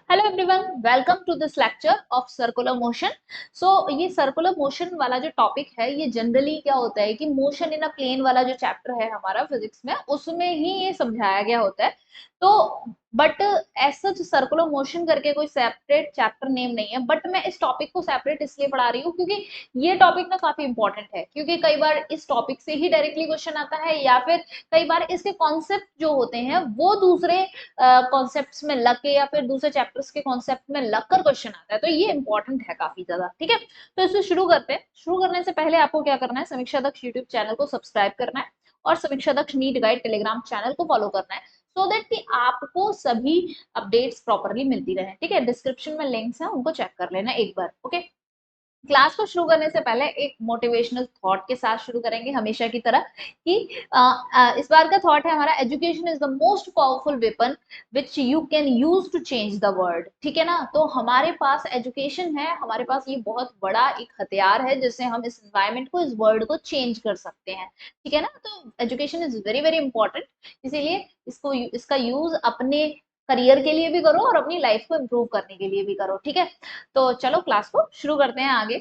Hello everyone, welcome to this lecture of circular motion. So ये circular motion वाला जो topic है, ये जनरली क्या होता है कि मोशन इन अ प्लेन वाला जो चैप्टर है हमारा फिजिक्स में, उसमें ही ये समझाया गया होता है। तो but as such circular motion करके कोई सेपरेट चैप्टर नेम नहीं है, बट मैं इस टॉपिक को सेपरेट इसलिए पढ़ा रही हूँ क्योंकि ये टॉपिक ना काफी इंपॉर्टेंट है। क्योंकि कई बार इस टॉपिक से ही डायरेक्टली क्वेश्चन आता है, या फिर कई बार इसके कॉन्सेप्ट जो होते हैं वो दूसरे कॉन्सेप्ट्स में लग के या फिर दूसरे चैप्टर्स के कॉन्सेप्ट में लग कर क्वेश्चन आता है। तो ये इंपॉर्टेंट है काफी ज्यादा। ठीक है, तो इसे शुरू करते हैं। शुरू करने से पहले आपको क्या करना है, समीक्षा दक्ष यूट्यूब चैनल को सब्सक्राइब करना है और समीक्षा दक्ष नीट गाइड टेलीग्राम चैनल को फॉलो करना है, सो दैट कि आपको सभी अपडेट्स प्रॉपरली मिलती रहे। ठीक है, डिस्क्रिप्शन में लिंक्स हैं, उनको चेक कर लेना एक बार। ओके, क्लास को शुरू करने से पहले एक मोटिवेशनल थॉट के साथ शुरू करेंगे हमेशा की तरह कि इस बार का थॉट है हमारा, education is the most powerful weapon which you can use to change the world. ठीक है ना, तो हमारे पास एजुकेशन है, हमारे पास ये बहुत बड़ा एक हथियार है जिससे हम इस एनवायरमेंट को, इस वर्ल्ड को चेंज कर सकते हैं। ठीक है ना, तो education is very very important. इसीलिए इसका यूज अपने करियर के लिए भी करो और अपनी लाइफ को इम्प्रूव करने के लिए भी करो। ठीक है, तो चलो क्लास को शुरू करते हैं आगे।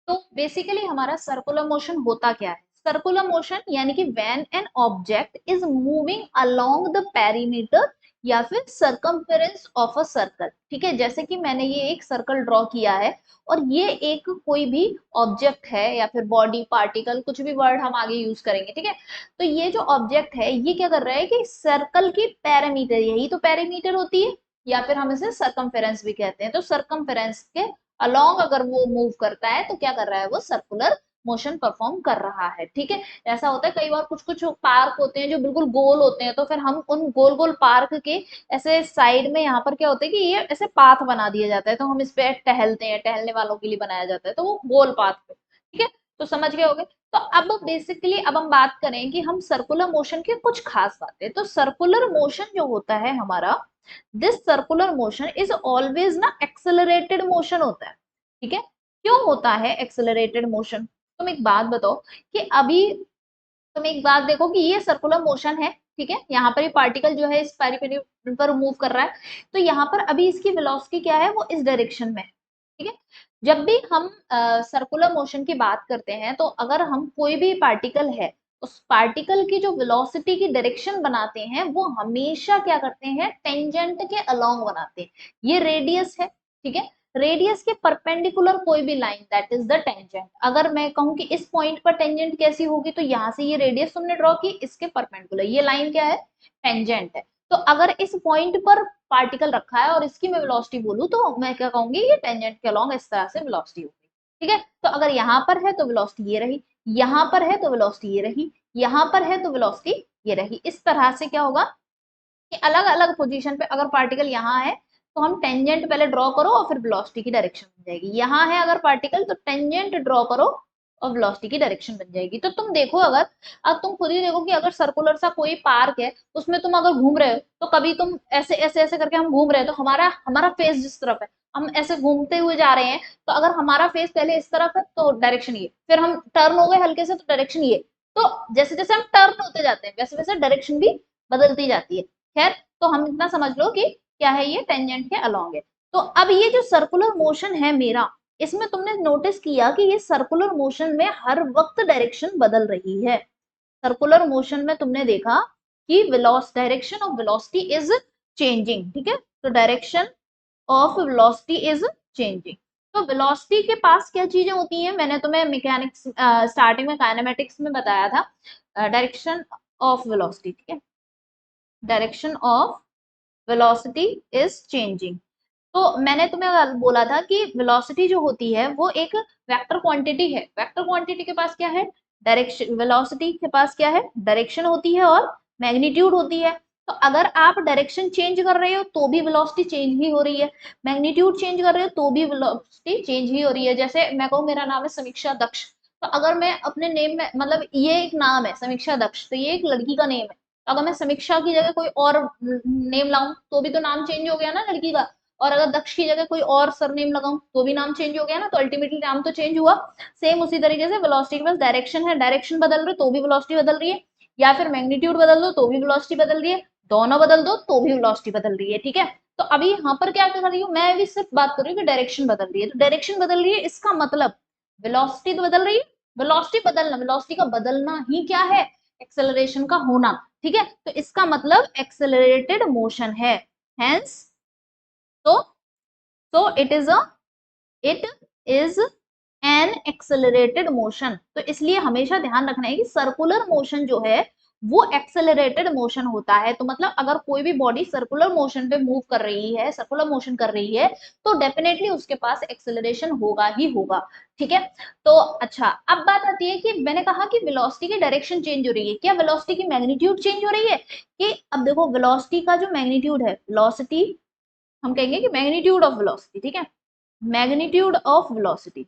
तो बेसिकली हमारा सर्कुलर मोशन होता क्या है? सर्कुलर मोशन यानी कि when an object is moving along the perimeter या फिर सरकमफेरेंस ऑफ अ सर्कल। ठीक है, जैसे कि मैंने ये एक सर्कल ड्रॉ किया है और ये एक कोई भी ऑब्जेक्ट है या फिर बॉडी, पार्टिकल, कुछ भी वर्ड हम आगे यूज करेंगे। ठीक है, तो ये जो ऑब्जेक्ट है ये क्या कर रहा है कि सर्कल की पैरामीटर, यही तो पैरामीटर होती है, या फिर हम इसे सरकमफेरेंस भी कहते हैं। तो सरकमफेरेंस के अलोंग अगर वो मूव करता है तो क्या कर रहा है, वो सर्कुलर मोशन परफॉर्म कर रहा है। ठीक है, ऐसा होता है कई बार कुछ कुछ पार्क होते हैं जो बिल्कुल गोल होते हैं, तो फिर हम उन गोल गोल पार्क के ऐसे साइड में यहाँ पर क्या होता है कि ये ऐसे पाथ बना दिया जाता है, तो हम इस पे टहलते हैं, टहलने वालों के लिए बनाया जाता है, तो वो गोल पाथ पे। ठीक है, तो समझ गए होंगे। तो अब बेसिकली अब हम बात करें कि हम सर्कुलर मोशन के कुछ खास बातें। तो सर्कुलर मोशन जो होता है हमारा, this circular motion is always ना एक्सेलरेटेड मोशन होता है। ठीक है, क्यों होता है एक्सेलरेटेड मोशन? तुम एक बात बताओ कि अभी तुम एक बात देखो कि ये सर्कुलर मोशन है। ठीक है, यहाँ पर ये पार्टिकल जो है इस पेरिफेरी पर मूव कर रहा है, तो यहाँ पर अभी इसकी वेलोसिटी क्या है, वो इस डायरेक्शन में है। ठीक है, जब भी हम सर्कुलर मोशन की बात करते हैं, तो अगर हम कोई भी पार्टिकल है, उस पार्टिकल की जो वेलोसिटी की डायरेक्शन बनाते हैं वो हमेशा क्या करते हैं, टेंजेंट के अलोंग बनाते हैं। ये रेडियस है। ठीक है, रेडियस के परपेंडिकुलर कोई भी line, that is the tangent. अगर मैं कहूं कि इस पॉइंट पर टेंजेंट कैसी होगी, तो यहाँ से ये रेडियस तुमने ड्रॉ की, इसके परपेंडिकुलर ये लाइन क्या है, टेंजेंट है। तो अगर इस पॉइंट पर पार्टिकल रखा है और इसकी मैं वेलोसिटी बोलूं, तो मैं क्या कहूंगी, ये टेंजेंट के अलोंग इस तरह से वेलोसिटी होगी। ठीक है, तो अगर यहाँ पर है तो वेलोसिटी ये रही, यहाँ पर है तो वेलोसिटी ये रही, यहाँ पर है तो वेलोसिटी ये रही। इस तरह से क्या होगा कि अलग अलग पोजीशन पे अगर पार्टिकल यहाँ है तो हम टेंजेंट पहले ड्रॉ करो और फिर वेलोसिटी की डायरेक्शन बन जाएगी। यहाँ है अगर पार्टिकल तो टेंजेंट ड्रॉ करो और वेलोसिटी की डायरेक्शन बन जाएगी। तो तुम देखो, अगर अब तुम खुद ही देखो कि अगर सर्कुलर सा कोई पार्क है, उसमें तुम अगर घूम रहे हो, तो कभी तुम ऐसे ऐसे ऐसे करके हम घूम रहे हैं, तो हमारा हमारा फेस जिस तरफ है, हम ऐसे घूमते हुए जा रहे हैं, तो अगर हमारा फेस पहले इस तरफ है तो डायरेक्शन ये, फिर हम टर्न हो गए हल्के से तो डायरेक्शन ये। तो जैसे जैसे हम टर्न होते जाते हैं वैसे वैसे डायरेक्शन भी बदलती जाती है। खैर, तो हम इतना समझ लो कि क्या है, ये टेंजेंट के अलोंग है। तो अब ये जो सर्कुलर मोशन है मेरा, इसमें तुमने नोटिस किया कि ये सर्कुलर मोशन में हर वक्त डायरेक्शन बदल रही है। सर्कुलर मोशन में तुमने देखा कि direction of velocity is changing. ठीक है, तो direction of velocity is changing. तो वेलोसिटी के पास क्या चीजें होती हैं, मैंने तुम्हें मैकेनिक्स स्टार्टिंग में काइनेमेटिक्स में बताया था, डायरेक्शन ऑफ वेलोसिटी। ठीक है, direction of velocity is changing. तो मैंने तुम्हें बोला था कि वेलोसिटी जो होती है वो एक वेक्टर क्वांटिटी है। वेक्टर क्वांटिटी के पास क्या है, डायरेक्शन। वेलोसिटी के पास क्या है, डायरेक्शन होती है और मैग्नीट्यूड होती है। तो अगर आप डायरेक्शन चेंज कर रहे हो तो भी वेलोसिटी चेंज ही हो रही है, मैग्नीट्यूड चेंज कर रहे हो तो भी वेलोसिटी चेंज ही हो रही है। जैसे मैं कहूँ मेरा नाम है समीक्षा दक्ष, तो अगर मैं अपने नेम में, मतलब ये एक नाम है समीक्षा दक्ष, तो ये एक लड़की का नेम है, तो अगर मैं समीक्षा की जगह कोई और नेम लाऊं तो भी तो नाम चेंज हो गया ना लड़की का। और अगर दक्ष की जगह कोई और सरनेम लगाऊं तो भी नाम चेंज हो गया ना, तो अल्टीमेटली नाम तो चेंज हुआ। सेम उसी तरीके से वेलोसिटी के पास डायरेक्शन है, डायरेक्शन बदल रहे तो भी वेलोसिटी बदल रही है, या फिर मैग्नीट्यूड बदल दो तो भी वेलोसिटी बदल रही है, दोनों बदल दो तो भी वेलोसिटी बदल रही है। ठीक है, तो अभी यहाँ पर क्या कर रही हूँ, मैं अभी सिर्फ बात कर रही हूँ कि डायरेक्शन बदल रही है, तो डायरेक्शन बदल रही है इसका मतलब वेलोसिटी तो बदल रही है, वेलोसिटी बदलना, वेलोसिटी का बदलना ही क्या है, एक्सेलरेशन का होना, ठीक है, तो इसका मतलब एक्सेलरेटेड मोशन है, हेंस तो it is an accelerated motion. तो इसलिए हमेशा ध्यान रखना है कि सर्कुलर मोशन जो है वो एक्सेलरेटेड मोशन होता है। तो मतलब अगर कोई भी बॉडी सर्कुलर मोशन पे मूव कर रही है, सर्कुलर मोशन कर रही है, तो डेफिनेटली उसके पास एक्सेलरेशन होगा ही होगा, ठीक है। तो अच्छा, अब बात आती है कि मैंने कहा कि वेलोसिटी की डायरेक्शन चेंज हो रही है, क्या वेलोसिटी की मैग्नीट्यूड चेंज हो रही है, कि अब देखो वेलोसिटी का जो मैग्नीट्यूड है, वेलोसिटी हम कहेंगे कि मैग्नीट्यूड ऑफ वेलोसिटी, ठीक है, magnitude of velocity,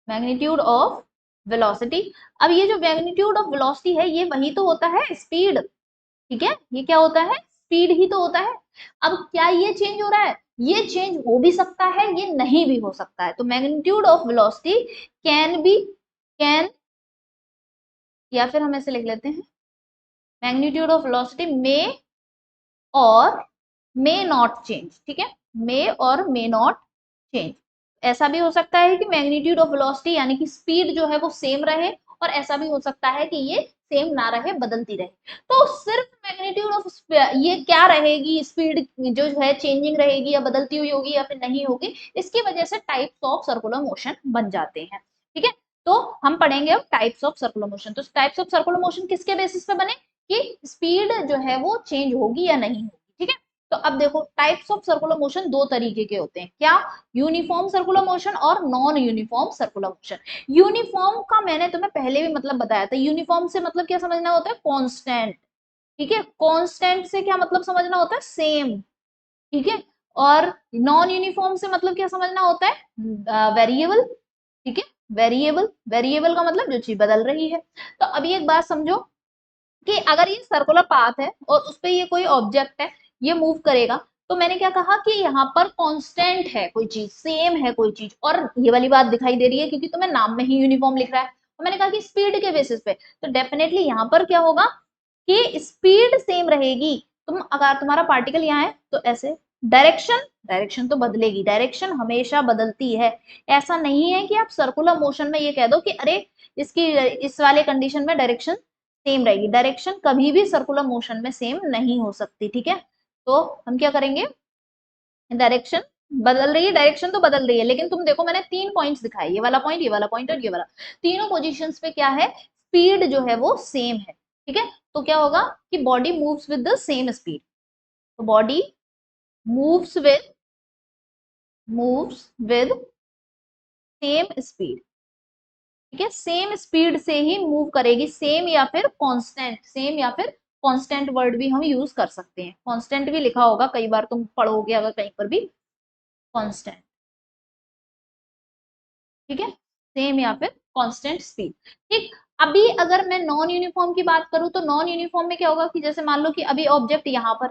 magnitude of velocity. अब ये जो मैग्नीट्यूड ऑफ वेलोसिटी है ये वही तो होता है स्पीड, ठीक है, ये क्या होता है, स्पीड ही तो होता है। अब क्या ये चेंज हो रहा है, ये चेंज हो भी सकता है, ये नहीं भी हो सकता है। तो magnitude of velocity can be, can, या फिर हम ऐसे लिख लेते हैं, मैग्नीट्यूड ऑफ वेलोसिटी मे और मे नॉट चेंज, ठीक है, मे और मे नॉट चेंज। ऐसा भी हो सकता है कि मैग्नीट्यूड ऑफ वेलोसिटी यानी कि स्पीड जो है वो सेम रहे, और ऐसा भी हो सकता है कि ये सेम ना रहे, बदलती रहे। तो सिर्फ मैग्नीट्यूड ऑफ ये क्या रहेगी, स्पीड जो है चेंजिंग रहेगी या बदलती हुई होगी या फिर नहीं होगी, इसकी वजह से टाइप्स ऑफ सर्कुलर मोशन बन जाते हैं, ठीक है। तो हम पढ़ेंगे अब टाइप्स ऑफ सर्कुलर मोशन। तो टाइप्स ऑफ सर्कुलर मोशन किसके बेसिस पे बने, कि स्पीड जो है वो चेंज होगी या नहीं होगी, ठीक है। तो अब देखो टाइप्स ऑफ सर्कुलर मोशन दो तरीके के होते हैं, क्या, यूनिफॉर्म सर्कुलर मोशन और non uniform circular motion. Uniform का मैंने तुम्हें पहले भी मतलब बताया था, यूनिफॉर्म से मतलब क्या समझना होता है, कांस्टेंट, ठीक है, कांस्टेंट से क्या मतलब समझना होता है, सेम, ठीक है। और नॉन यूनिफॉर्म से मतलब क्या समझना होता है, वेरिएबल, ठीक है, वेरिएबल, वेरिएबल का मतलब जो चीज बदल रही है। तो अभी एक बात समझो कि अगर ये सर्कुलर पाथ है और उस पे ये कोई ऑब्जेक्ट है, ये मूव करेगा, तो मैंने क्या कहा कि यहाँ पर कांस्टेंट है कोई चीज, सेम है कोई चीज, और ये वाली बात दिखाई दे रही है क्योंकि तुम्हें नाम में ही यूनिफॉर्म लिख रहा है। तो मैंने कहा कि स्पीड के बेसिस पे, तो डेफिनेटली यहाँ पर क्या होगा कि स्पीड सेम रहेगी। तुम अगर तुम्हारा पार्टिकल यहाँ है तो ऐसे, डायरेक्शन, डायरेक्शन तो बदलेगी, डायरेक्शन हमेशा बदलती है। ऐसा नहीं है कि आप सर्कुलर मोशन में ये कह दो कि अरे इसकी इस वाले कंडीशन में डायरेक्शन सेम रहेगी, डायरेक्शन कभी भी सर्कुलर मोशन में सेम नहीं हो सकती, ठीक है। तो हम क्या करेंगे, डायरेक्शन बदल रही है, डायरेक्शन तो बदल रही है, लेकिन तुम देखो मैंने तीन पॉइंट्स दिखाए, ये वाला पॉइंट, ये वाला पॉइंट और ये वाला, तीनों पोजीशंस पे क्या है, स्पीड जो है वो सेम है, ठीक है। तो क्या होगा कि body moves with the same speed, तो body moves with, moves with same speed, ठीक है, सेम स्पीड से ही मूव करेगी, सेम या फिर कांस्टेंट, सेम या फिर कांस्टेंट वर्ड भी हम यूज कर सकते हैं, कांस्टेंट भी लिखा होगा कई बार तुम पढ़ोगे अगर कहीं पर भी, कांस्टेंट, ठीक है, सेम या फिर कांस्टेंट स्पीड, ठीक। अभी अगर मैं नॉन यूनिफॉर्म की बात करूं तो नॉन यूनिफॉर्म में क्या होगा कि जैसे मान लो कि अभी ऑब्जेक्ट यहाँ पर,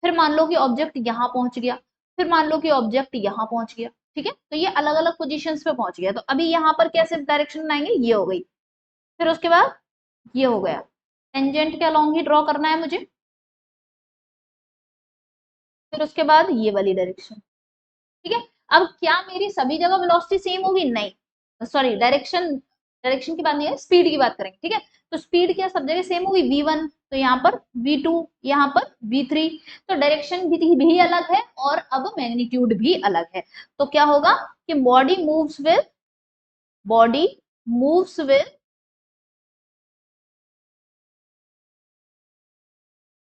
फिर मान लो कि ऑब्जेक्ट यहाँ पहुंच गया, फिर मान लो कि ऑब्जेक्ट यहाँ पहुंच गया, ठीक है, तो ये अलग अलग पोजीशंस पे पहुंच गया। तो अभी यहाँ पर कैसे डायरेक्शन बनाएंगे, ये हो गई, फिर उसके बाद ये हो गया, टेंजेंट के अलोंग ही ड्रॉ करना है मुझे, फिर उसके बाद ये वाली डायरेक्शन, ठीक है। अब क्या मेरी सभी जगह वेलोसिटी सेम होगी, नहीं, सॉरी, डायरेक्शन, डायरेक्शन की बात नहीं है, स्पीड की बात करेंगे, ठीक है। तो स्पीड क्या सब जगह सेम होगी, v1 तो यहाँ पर v2, यहाँ पर v3, तो डायरेक्शन भी अलग है और अब मैग्नीट्यूड भी अलग है। तो क्या होगा कि body moves with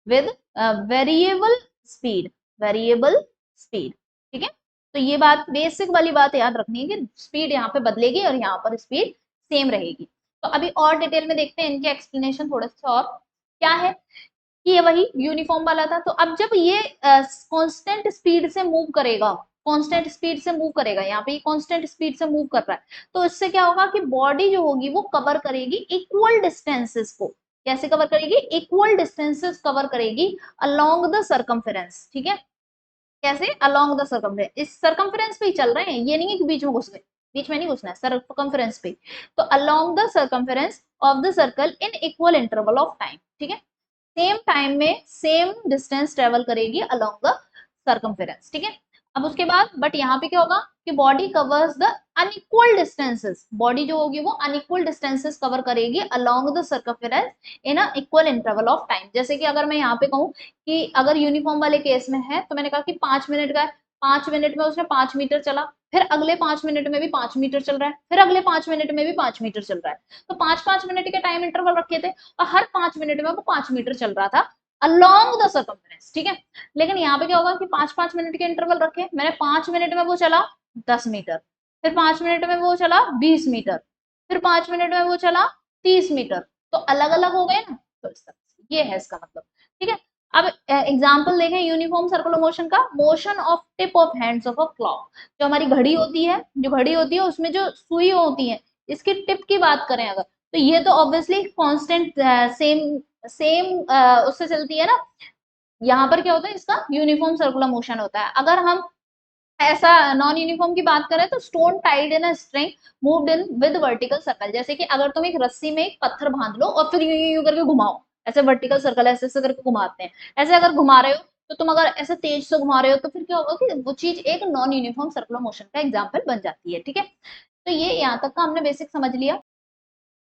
variable speed, variable speed, ठीक है। तो ये बात, बेसिक वाली बात याद रखनी है कि स्पीड यहाँ पे बदलेगी और यहाँ पर स्पीड सेम रहेगी। तो अभी और डिटेल में देखते हैं इनके एक्सप्लेनेशन थोड़ा सा, और क्या है कि ये वही यूनिफॉर्म वाला था। तो अब जब ये कांस्टेंट स्पीड से मूव करेगा, कांस्टेंट स्पीड से मूव करेगा, यहाँ पे कांस्टेंट स्पीड से मूव कर रहा है, तो इससे क्या होगा कि बॉडी जो होगी वो कवर करेगी इक्वल डिस्टेंसेस को, कैसे कवर करेगी, इक्वल डिस्टेंसेस कवर करेगी अलोंग द सर्कमफेरेंस, ठीक है, कैसे, अलोंग द सर्कमफेरेंस, इस सर्कमफेरेंस पे ही चल रहे हैं, ये नहीं है कि बीच में घुस गए, बीच में नहीं घुसना है, सर्कमफेरेंस पे। तो along the circumference of the circle in equal interval of time, ठीक है, सेम टाइम में सेम डिस्टेंस ट्रेवल करेगी अलोंग द सर्कमफेरेंस, ठीक है। अब उसके बाद बट यहाँ पे क्या होगा कि body covers the unequal distances, body जो होगी वो अनइक्वल डिस्टेंसेस कवर करेगी along the circumference in a equal interval of time. जैसे कि अगर मैं यहाँ पे कहूँ कि अगर यूनिफॉर्म वाले केस में है तो मैंने कहा कि 5 मिनट का है, 5 मिनट में उसने 5 मीटर चला, फिर अगले 5 मिनट में भी 5 मीटर चल रहा है, फिर अगले 5 मिनट में भी 5 मीटर चल रहा है। तो 5-5 मिनट के टाइम इंटरवल रखे थे और हर 5 मिनट में वो 5 मीटर चल रहा था अलोंग द सर्कमफेरेंस, ठीक है। लेकिन यहाँ पे क्या होगा कि 5-5 मिनट के इंटरवल रखे, मैंने 5 मिनट में वो चला 10 मीटर, फिर 5 मिनट में वो चला 20 मीटर, फिर 5 मिनट में वो चला 30 मीटर, तो अलग अलग हो गए ना। तो इस तरह से ये है इसका मतलब, ठीक है। अब एग्जाम्पल देखें यूनिफॉर्म सर्कुलर मोशन का, motion of tip of hands of a clock. जो हमारी घड़ी होती है, जो घड़ी होती है उसमें जो सुई होती है, इसकी टिप की बात करें अगर, तो ये तो ऑब्वियसली कांस्टेंट सेम सेम उससे चलती है ना। यहाँ पर क्या होता है, इसका यूनिफॉर्म सर्कुलर मोशन होता है। अगर हम ऐसा नॉन यूनिफॉर्म की बात करें तो stone tied in a string moved in with vertical circle, जैसे कि अगर तुम एक रस्सी में एक पत्थर बांध लो और फिर यूं करके घुमाओ, ऐसे वर्टिकल सर्कल ऐसे ऐसे करके घुमाते हैं, ऐसे अगर घुमा रहे हो तो तुम अगर ऐसे तेज से घुमा रहे हो तो फिर क्या होगा कि वो चीज एक नॉन यूनिफॉर्म सर्कुलर मोशन का एग्जाम्पल बन जाती है, ठीक है। तो ये यहाँ तक का हमने बेसिक समझ लिया।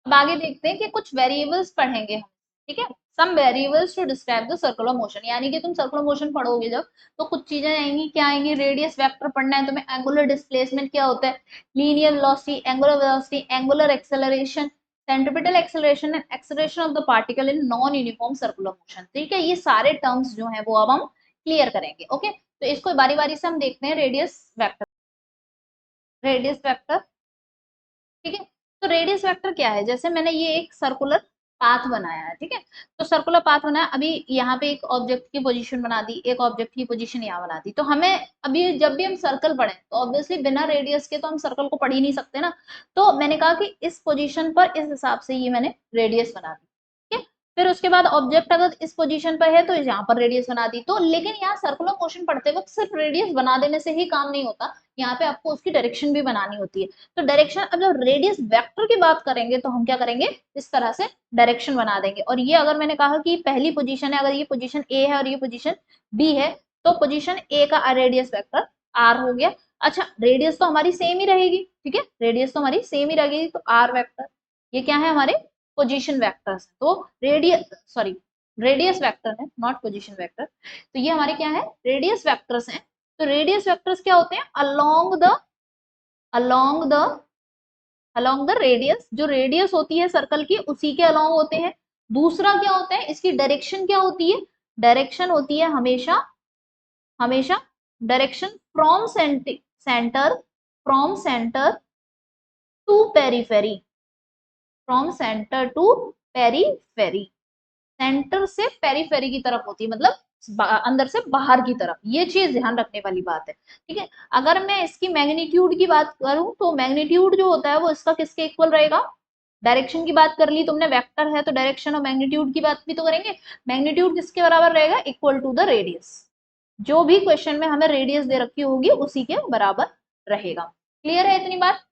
अब आगे देखते हैं कि कुछ वेरिएबल्स पढ़ेंगे हम, ठीक है। Some variables to describe the circular motion, यानी कि तुम सर्कुलर मोशन पढ़ोगे जब तो कुछ चीजें आएंगी, क्या आएंगी, रेडियस वेक्टर पढ़ना है तुम्हें, एंगुलर डिस्प्लेसमेंट क्या होता है, linear velocity, angular velocity, angular acceleration, centripetal acceleration and acceleration of the particle in non uniform circular motion, ठीक है। ये सारे टर्म्स जो है वो अब हम क्लियर करेंगे, ओके। तो इसको बारी बारी से हम देखते हैं। रेडियस वेक्टर, रेडियस वेक्टर, ठीक है। तो रेडियस वेक्टर क्या है, जैसे मैंने ये एक सर्कुलर पाथ बनाया है, ठीक है। तो सर्कुलर पाथ बनाया, अभी यहाँ पे एक ऑब्जेक्ट की पोजीशन बना दी, एक ऑब्जेक्ट की पोजीशन यहाँ बना दी, तो हमें अभी जब भी हम सर्कल पढ़े तो ऑब्वियसली बिना रेडियस के तो हम सर्कल को पढ़ ही नहीं सकते ना। तो मैंने कहा कि इस पोजीशन पर इस हिसाब से ये मैंने रेडियस बना दी, ठीक है। फिर उसके बाद ऑब्जेक्ट अगर इस पोजीशन पर है तो यहाँ पर रेडियस बना दी। तो लेकिन यहाँ सर्कुलर मोशन पढ़ते वक्त सिर्फ रेडियस बना देने से ही काम नहीं होता, यहाँ पे आपको उसकी डायरेक्शन भी बनानी होती है। तो डायरेक्शन, अब जब रेडियस वेक्टर की बात करेंगे तो हम क्या करेंगे, इस तरह से डायरेक्शन बना देंगे। और ये अगर मैंने कहा कि पहली पोजीशन है, अगर ये पोजीशन ए है और ये पोजीशन बी है, तो पोजीशन ए का रेडियस वेक्टर आर हो गया। अच्छा, रेडियस तो हमारी सेम ही रहेगी, ठीक है, रेडियस तो हमारी सेम ही रहेगी, तो आर वेक्टर ये क्या है, हमारे पोजीशन वेक्टर्स। तो रेडियस, सॉरी, रेडियस वेक्टर है, नॉट पोजीशन वेक्टर। तो ये हमारे क्या है, रेडियस वेक्टर्स हैं। तो रेडियस वेक्टर्स क्या होते हैं, along the along the along the radius, जो रेडियस होती है सर्कल की उसी के अलोंग होते हैं। दूसरा क्या होता है, इसकी डायरेक्शन क्या होती है, डायरेक्शन होती है हमेशा हमेशा direction from centre from centre to periphery, from centre to periphery, centre से पेरीफेरी की तरफ होती है, मतलब अंदर से बाहर की तरफ। ये चीज ध्यान रखने वाली बात है, ठीक है। अगर मैं इसकी मैग्नीट्यूड की बात करूं तो मैग्नीट्यूड जो होता है वो इसका किसके इक्वल रहेगा, डायरेक्शन की बात कर ली तुमने, वेक्टर है तो डायरेक्शन और मैग्नीट्यूड की बात भी तो करेंगे। मैग्नीट्यूड किसके बराबर रहेगा, इक्वल टू द रेडियस। जो भी क्वेश्चन में हमें रेडियस दे रखी होगी उसी के बराबर रहेगा। क्लियर है इतनी बात,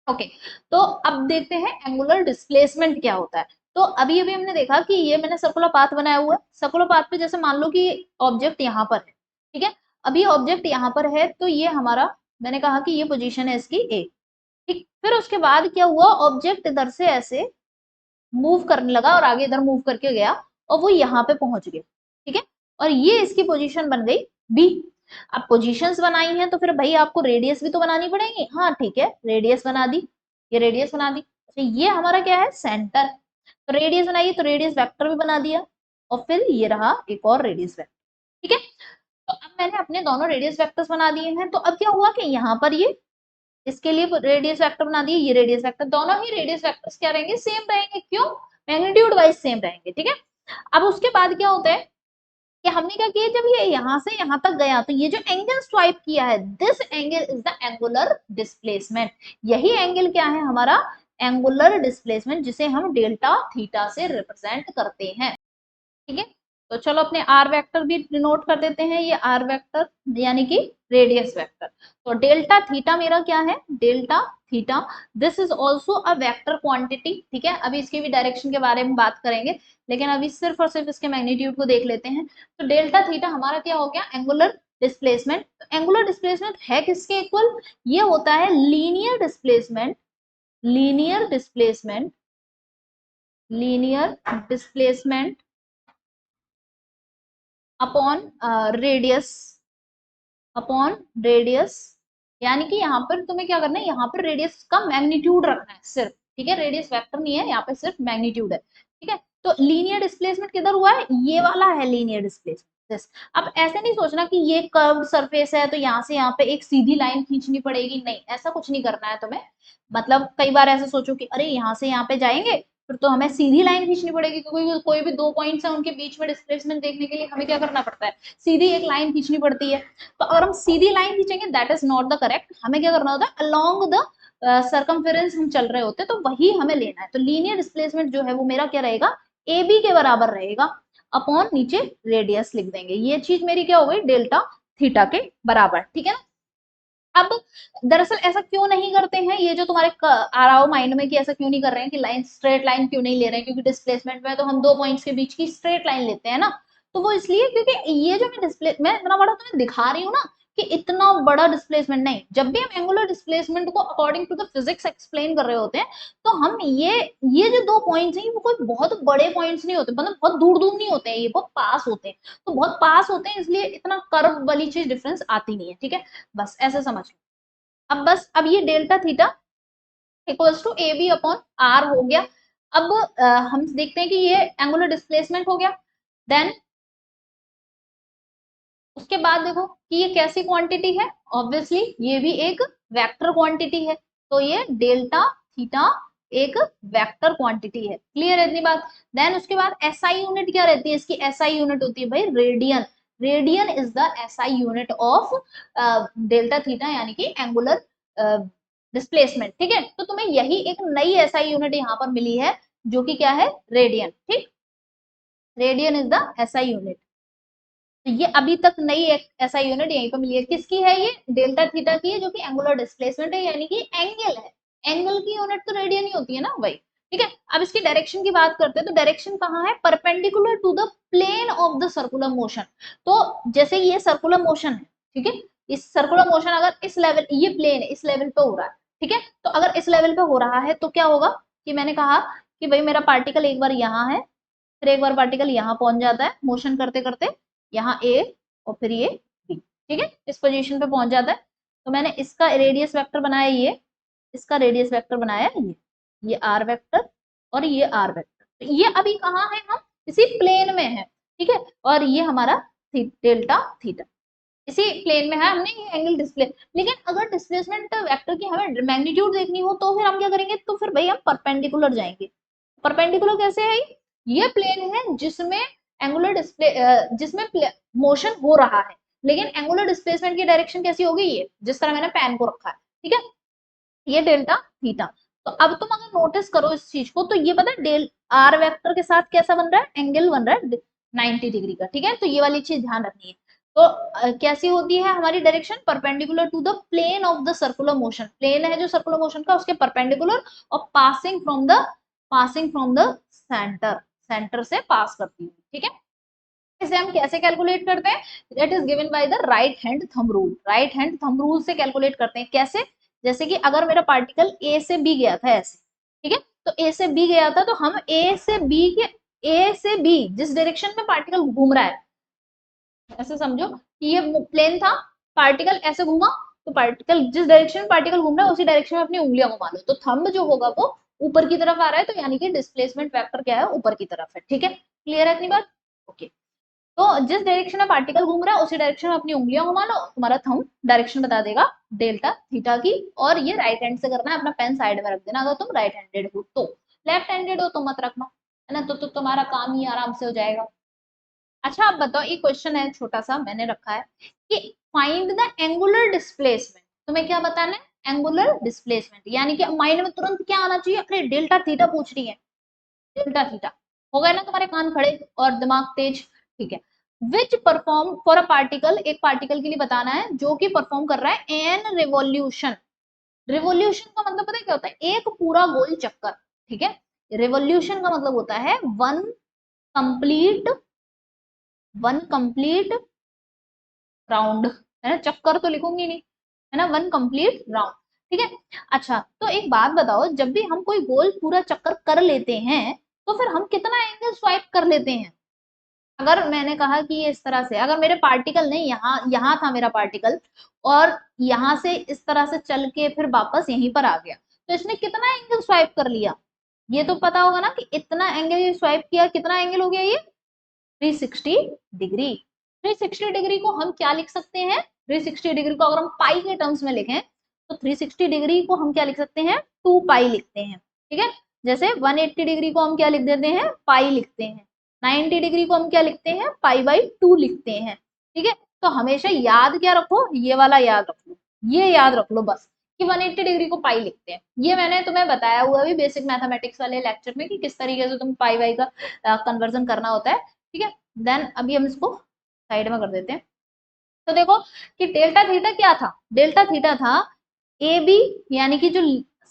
ओके। तो अब देखते हैं एंगुलर डिस्प्लेसमेंट क्या होता है। तो अभी अभी हमने देखा कि ये मैंने सर्कुलर पाथ बनाया हुआ है, सर्कुलर पाथ पे जैसे मान लो कि ऑब्जेक्ट यहाँ पर है, ठीक है। अभी ऑब्जेक्ट यहाँ पर है तो ये हमारा, मैंने कहा कि ये पोजीशन है इसकी ए, ठीक। फिर उसके बाद क्या हुआ, ऑब्जेक्ट इधर से ऐसे मूव करने लगा और आगे इधर मूव करके गया और वो यहाँ पे पहुंच गया, ठीक है। और ये इसकी पोजीशन बन गई बी। अब पोजीशंस बनाई हैं तो फिर भाई आपको रेडियस भी तो बनानी पड़ेगी, हाँ ठीक है, रेडियस बना दी, ये रेडियस बना दी। अच्छा, ये हमारा क्या है, सेंटर, तो रेडियस बनाइए तो रेडियस वेक्टर भी बना दिया और फिर ये रहा एक और रेडियस वेक्टर, ठीक है। तो अब मैंने अपने दोनों रेडियस वेक्टर्स बना दिए हैं। तो अब क्या हुआ कि यहाँ पर ये इसके लिए रेडियस वेक्टर बना दिए, ये रेडियस वेक्टर, दोनों ही रेडियस वेक्टर्स क्या रहेंगे, सेम रहेंगे, क्यों, मैग्नीट्यूड वाइज सेम रहेंगे, ठीक है। अब उसके बाद क्या होता है कि हमने क्या किया, जब ये यहाँ से यहाँ तक गया तो ये जो एंगल स्वाइप किया है, this angle is the angular displacement. यही एंगल क्या है हमारा, एंगुलर डिस्प्लेसमेंट, जिसे हम डेल्टा थीटा से रिप्रेजेंट करते हैं, ठीक है। तो चलो अपने आर वेक्टर भी डिनोट कर देते हैं, ये आर वेक्टर यानी कि रेडियस वेक्टर। तो डेल्टा थीटा मेरा क्या है, delta theta, this is also a vector quantity, ठीक है। अभी इसकी भी डायरेक्शन के बारे में बात करेंगे, लेकिन अभी सिर्फ और सिर्फ इसके मैग्नीट्यूड को देख लेते हैं। तो डेल्टा थीटा हमारा क्या हो गया, एंगुलर डिस्प्लेसमेंट। एंगुलर डिस्प्लेसमेंट है किसके इक्वल? ये होता है linear displacement, linear displacement, linear displacement upon radius, upon radius. यानी कि यहाँ पर तुम्हें क्या करना है, यहाँ पर रेडियस का मैग्नीट्यूड रखना है सिर्फ, ठीक है, रेडियस वेक्टर नहीं है, यहाँ पे सिर्फ मैग्नीट्यूड है, ठीक है। तो लीनियर डिस्प्लेसमेंट किधर हुआ है? ये वाला है लीनियर डिस्प्लेसमेंट। अब ऐसे नहीं सोचना कि ये कर्व्ड सरफेस है तो यहाँ से यहाँ पे एक सीधी लाइन खींचनी पड़ेगी, नहीं, ऐसा कुछ नहीं करना है तुम्हें। मतलब कई बार ऐसे सोचो कि अरे यहाँ से यहाँ पे जाएंगे फिर तो हमें सीधी लाइन खींचनी पड़ेगी, क्योंकि कोई भी दो पॉइंट्स है उनके बीच में डिस्प्लेसमेंट देखने के लिए हमें क्या करना पड़ता है, सीधी एक लाइन खींचनी पड़ती है। तो अगर हम सीधी लाइन खींचेंगे that is not the correct, हमें क्या करना होता है, अलोंग द सर्कमफेरेंस हम चल रहे होते हैं, तो वही हमें लेना है। तो लीनियर डिस्प्लेसमेंट जो है वो मेरा क्या रहेगा, ए बी के बराबर रहेगा, अपॉन नीचे रेडियस लिख देंगे। ये चीज मेरी क्या हो गई, डेल्टा थीटा के बराबर, ठीक है ना। अब दरअसल ऐसा क्यों नहीं करते हैं, ये जो तुम्हारे आ रहा हो माइंड में कि ऐसा क्यों नहीं कर रहे हैं, कि लाइन स्ट्रेट लाइन क्यों नहीं ले रहे हैं, क्योंकि डिस्प्लेसमेंट में तो हम दो पॉइंट्स के बीच की स्ट्रेट लाइन लेते हैं ना। तो वो इसलिए क्योंकि ये जो मैं इतना बड़ा तुम्हें दिखा रही हूँ ना कि इतना बड़ा डिस्प्लेसमेंट नहीं, जब भी हम एंगुलर डिस्प्लेसमेंट को according to the physics explain कर रहे होते हैं तो हम ये जो दो पॉइंट्स हैं वो कोई बहुत बड़े पॉइंट्स नहीं होते, मतलब बहुत दूर दूर नहीं होते हैं, ये बहुत पास होते हैं। तो बहुत पास होते हैं इसलिए इतना कर्व वाली चीज डिफरेंस आती नहीं है, ठीक है, बस ऐसे समझ लो। अब ये delta theta equals to a b upon r हो गया। अब हम देखते हैं कि ये एंगुलर डिस्प्लेसमेंट हो गया। देन उसके बाद देखो कि ये कैसी क्वांटिटी है, ऑब्वियसली ये भी एक वेक्टर क्वांटिटी है, तो ये डेल्टा थीटा एक वेक्टर क्वांटिटी है, क्लियर है इतनी बात। देन उसके बाद एसआई यूनिट क्या रहती है इसकी, एसआई यूनिट होती है भाई radian, radian is the SI unit of delta theta यानी कि एंगुलर डिस्प्लेसमेंट, ठीक है। तो तुम्हें यही एक नई एसआई यूनिट यहाँ पर मिली है जो कि क्या है, रेडियन, ठीक, radian is the SI unit. तो ये अभी तक नई एक ऐसा यूनिट यहीं पर मिली है, किसकी है ये, डेल्टा थीटा की है, जो कि एंगुलर डिस्प्लेसमेंट है यानी कि एंगल है, एंगल की यूनिट तो रेडियन ही होती है ना भाई, ठीक है। अब इसकी डायरेक्शन की बात करते हैं, तो डायरेक्शन कहाँ है, perpendicular to the plane of the circular motion. तो जैसे ये सर्कुलर मोशन है, ठीक है, इस सर्कुलर मोशन अगर इस लेवल, ये प्लेन है, इस लेवल पे हो रहा है, ठीक है, तो अगर इस लेवल पे हो रहा है तो क्या होगा कि मैंने कहा कि भाई मेरा पार्टिकल एक बार यहाँ है, फिर एक बार पार्टिकल यहाँ पहुंच जाता है मोशन करते करते, यहाँ ए और फिर ये बी, ठीक है, इस पोजीशन पे पहुंच जाता है। तो मैंने इसका रेडियस वेक्टर बनाया ये, इसका रेडियस वेक्टर बनाया ये आर वेक्टर और ये आर वेक्टर। तो ये अभी कहाँ है, हम इसी प्लेन में है, ठीक है, और ये हमारा डेल्टा थीटा इसी प्लेन में है, हमने ये एंगल डिस्प्ले। लेकिन अगर डिस्प्लेसमेंट वेक्टर की हमें मैग्नीट्यूड देखनी हो तो फिर हम क्या करेंगे, तो फिर भाई हम परपेंडिकुलर जाएंगे। परपेंडिकुलर कैसे है, ये प्लेन है जिसमें एंगुलर डिस्प्ले जिसमें मोशन हो रहा है, लेकिन एंगुलर डिस्प्लेसमेंट की डायरेक्शन कैसी होगी, ये जिस तरह मैंने पेन को रखा है, ठीक है, ये डेल्टा थीटा। तो अब तुम अगर नोटिस करो इस चीज को, तो ये पता है डेल आर वेक्टर के साथ कैसा बन रहा है, एंगल बन रहा है 90 डिग्री का, ठीक है, तो ये वाली चीज ध्यान रखनी है। तो कैसी होती है हमारी direction, perpendicular to the plane of the circular motion, plane है जो सर्कुलर मोशन का उसके परपेंडिकुलर, और passing from the centre, centre से पास करती है, ठीक है। इसे हम कैसे कैलकुलेट करते हैं, that is given by the right hand thumb rule, right hand thumb rule से कैलकुलेट करते हैं। कैसे, जैसे कि अगर मेरा पार्टिकल ए से बी गया था ऐसे, ठीक है, तो ए से बी गया था, तो हम ए से बी जिस डायरेक्शन में पार्टिकल घूम रहा है, ऐसे समझो कि ये प्लेन था, पार्टिकल ऐसे घूमा, तो पार्टिकल जिस डायरेक्शन में पार्टिकल घूम रहा है उसी डायरेक्शन में अपनी उंगलियां घुमा लो, तो थंब जो होगा वो ऊपर की तरफ आ रहा है, तो यानी कि डिस्प्लेसमेंट वेक्टर क्या है, ऊपर की तरफ है, ठीक है, क्लियर है इतनी बात, ओके। तो जिस डायरेक्शन में पार्टिकल घूम रहा है उसी डायरेक्शन में अपनी उंगलियां घुमा लो, तुम्हारा थंब डायरेक्शन बता देगा डेल्टा थीटा की। और ये राइट हैंड से करना है, अपना पेन साइड में रख देना अगर तुम राइट हैंडेड हो, तो लेफ्ट हैंडेड हो तो मत रखना, है ना, तो तुम्हारा काम ही आराम से हो जाएगा। अच्छा आप बताओ, ये क्वेश्चन है छोटा सा मैंने रखा है कि फाइंड द एंगुलर डिस्प्लेसमेंट, तुम्हें क्या बताना है, एंगुलर डिस्प्लेसमेंट, यानी कि माइंड में तुरंत क्या आना चाहिए, अरे डेल्टा थीटा पूछ रही है, डेल्टा थीटा, हो गए ना तुम्हारे कान खड़े और दिमाग तेज, ठीक है। Which perform for a particle, एक पार्टिकल के लिए बताना है जो कि परफॉर्म कर रहा है एन रिवॉल्यूशन, रिवॉल्यूशन का मतलब पता है क्या होता है, एक पूरा गोल चक्कर, ठीक है, रिवॉल्यूशन का मतलब होता है वन कंप्लीट राउंड, है ना, चक्कर तो लिखूंगी नहीं, है ना, वन कंप्लीट राउंड, ठीक है। अच्छा, तो एक बात बताओ, जब भी हम कोई गोल पूरा चक्कर कर लेते हैं तो फिर हम कितना एंगल स्वाइप कर लेते हैं? अगर मैंने कहा कि ये इस तरह से, अगर मेरे पार्टिकल नहीं, यहाँ यहाँ था मेरा पार्टिकल, और यहाँ से इस तरह से चल के फिर वापस यहीं पर आ गया, तो इसने कितना एंगल स्वाइप कर लिया? ये तो पता होगा ना कि इतना एंगल स्वाइप किया, कितना एंगल हो गया ये? 360 डिग्री। 360 डिग्री को हम क्या लिख सकते हैं? 360 डिग्री को अगर हम पाई के टर्म्स में लिखें तो 360 डिग्री को हम क्या लिख सकते हैं? 2 पाई लिखते हैं, ठीक है। जैसे 180 डिग्री को हम क्या लिख देते हैं? पाई लिखते हैं। 90 डिग्री को हम क्या लिखते हैं? पाई बाई 2 लिखते हैं, ठीक है। तो हमेशा याद क्या रखो? ये वाला याद रखो, ये याद रख लो बस, कि 180 डिग्री को पाई लिखते हैं। ये मैंने तुम्हें बताया हुआ भी बेसिक मैथमेटिक्स वाले लेक्चर में कि किस तरीके से तुम पाई बाई का कन्वर्जन करना होता है, ठीक है। देन अभी हम इसको साइड में कर देते हैं। तो देखो कि डेल्टा थीटा क्या था? डेल्टा थीटा था ए बी, यानी कि जो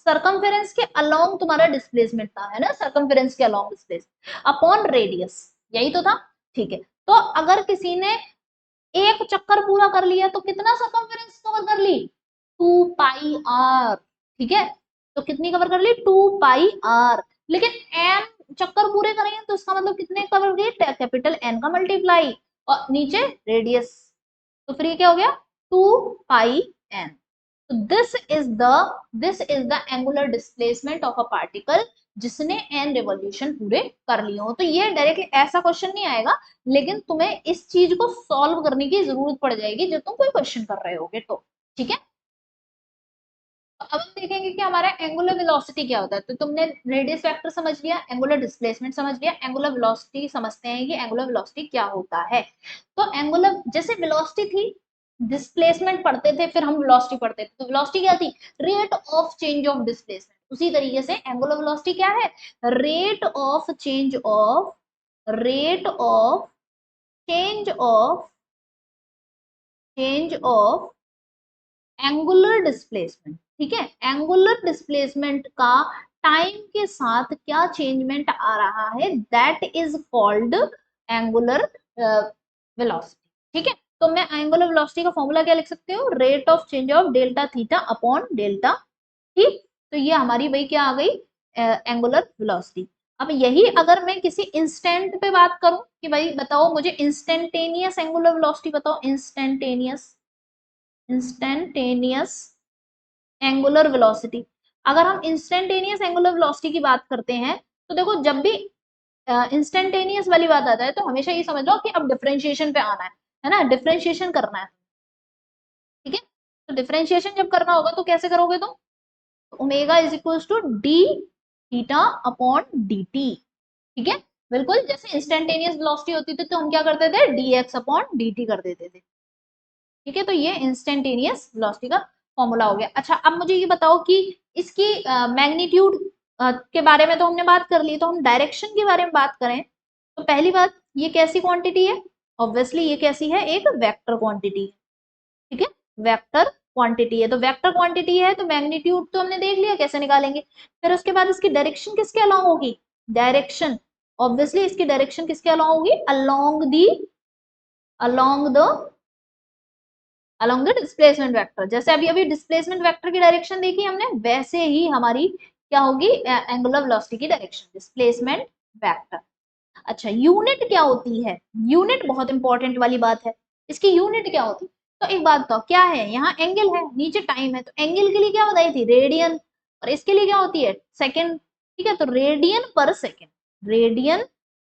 सरकमफेरेंस के अलोंग तुम्हारा डिस्प्लेसमेंट था, है ना, सरकमफेरेंस के अलोंग डिस्प्लेसमेंट अपॉन रेडियस, यही तो था, ठीक है। तो अगर किसी ने एक चक्कर पूरा कर लिया तो कितना सरकमफेरेंस कवर कर ली? 2 पाई आर, ठीक है। तो कितनी कवर कर ली? 2 पाई आर। लेकिन एन चक्कर पूरे करेंगे तो इसका मतलब कितने कवर किए? कैपिटल एन का मल्टीप्लाई और नीचे रेडियस, तो फिर ये क्या हो गया? 2 पाई एन। तो this is the angular displacement of a particle जिसने एन रिवॉल्यूशन पूरे कर लिए हो। तो ये डायरेक्टली ऐसा क्वेश्चन नहीं आएगा, लेकिन तुम्हें इस चीज को सॉल्व करने की जरूरत पड़ जाएगी जब तुम कोई क्वेश्चन कर रहे होगे तो, ठीक है। तो अब हम देखेंगे कि हमारा एंगुलर वेलोसिटी क्या होता है। तो तुमने रेडियस वेक्टर समझ लिया, एंगुलर डिस्प्लेसमेंट समझ लिया, एंगुलर वेलोसिटी समझते हैं कि एंगुलर वेलोसिटी क्या होता है। तो एंगुलर, जैसे वेलोसिटी थी, डिस्प्लेसमेंट पढ़ते थे, फिर हम वेलोसिटी पढ़ते थे, तो वेलोसिटी क्या थी? Rate of change of displacement. उसी तरीके से एंगुलर वेलोसिटी क्या है? Rate of change of, rate of change of, change of angular displacement, ठीक है। एंगुलर डिस्प्लेसमेंट का टाइम के साथ क्या चेंजमेंट आ रहा है, that is called angular velocity, ठीक है। तो मैं एंगुलर वेलोसिटी का फॉर्मूला क्या लिख सकते हो? Rate of change of delta theta upon delta, ठीक। तो ये हमारी भाई क्या आ गई? Angular velocity. अब यही अगर मैं किसी इंस्टेंट पे बात करूं कि भाई बताओ मुझे इंस्टेंटेनियस एंगुलर वेलोसिटी बताओ, इंस्टेंटेनियस, इंस्टेंटेनियस एंगुलर वेलोसिटी। अगर हम इंस्टेंटेनियस एंगुलर वेलोसिटी की बात करते हैं तो देखो, जब भी इंस्टेंटेनियस वाली बात आता है तो हमेशा ये समझ लो कि अब डिफरेंशिएशन पे आना है ना, डिफरेंशिएशन करना है, ठीक है। तो डिफरेंशिएशन जब करना होगा तो कैसे करोगे तुम? Omega is equal to d theta upon d t, ठीक है। बिल्कुल जैसे इंस्टेंटेनियस वेलोसिटी होती थी तो हम क्या करते थे? D x upon d T कर देते थे, ठीक है। तो ये इंस्टेंटेनियस वेलोसिटी का फॉर्मूला हो गया। अच्छा, अब मुझे ये बताओ कि इसकी मैग्नीट्यूड के बारे में तो हमने बात कर ली, तो हम डायरेक्शन के बारे में बात करें तो पहली बात, ये कैसी क्वांटिटी है? ऑब्वियसली ये कैसी है? एक वेक्टर क्वांटिटी है, ठीक है, वेक्टर क्वांटिटी है। तो वेक्टर क्वांटिटी है तो मैग्नीट्यूड तो हमने देख लिया कैसे निकालेंगे। फिर उसके बाद इसकी डायरेक्शन किसके अलोंग होगी? डायरेक्शन, ऑब्वियसली इसकी डायरेक्शन किसके अलोंग होगी? Along the along the displacement vector। जैसे अभी अभी डिस्प्लेसमेंट वेक्टर की डायरेक्शन देखी हमने, वैसे ही हमारी क्या होगी? एंगुलर वेलोसिटी की डायरेक्शन, डिस्प्लेसमेंट वेक्टर। अच्छा, यूनिट क्या होती है? यूनिट बहुत इंपॉर्टेंट वाली बात है, इसकी यूनिट क्या होती है? तो एक बात बताओ, क्या है यहाँ? एंगल है, नीचे टाइम है, तो एंगल के लिए क्या बताई थी? रेडियन, और इसके लिए क्या होती है? सेकेंड, ठीक है। तो रेडियन पर सेकेंड, रेडियन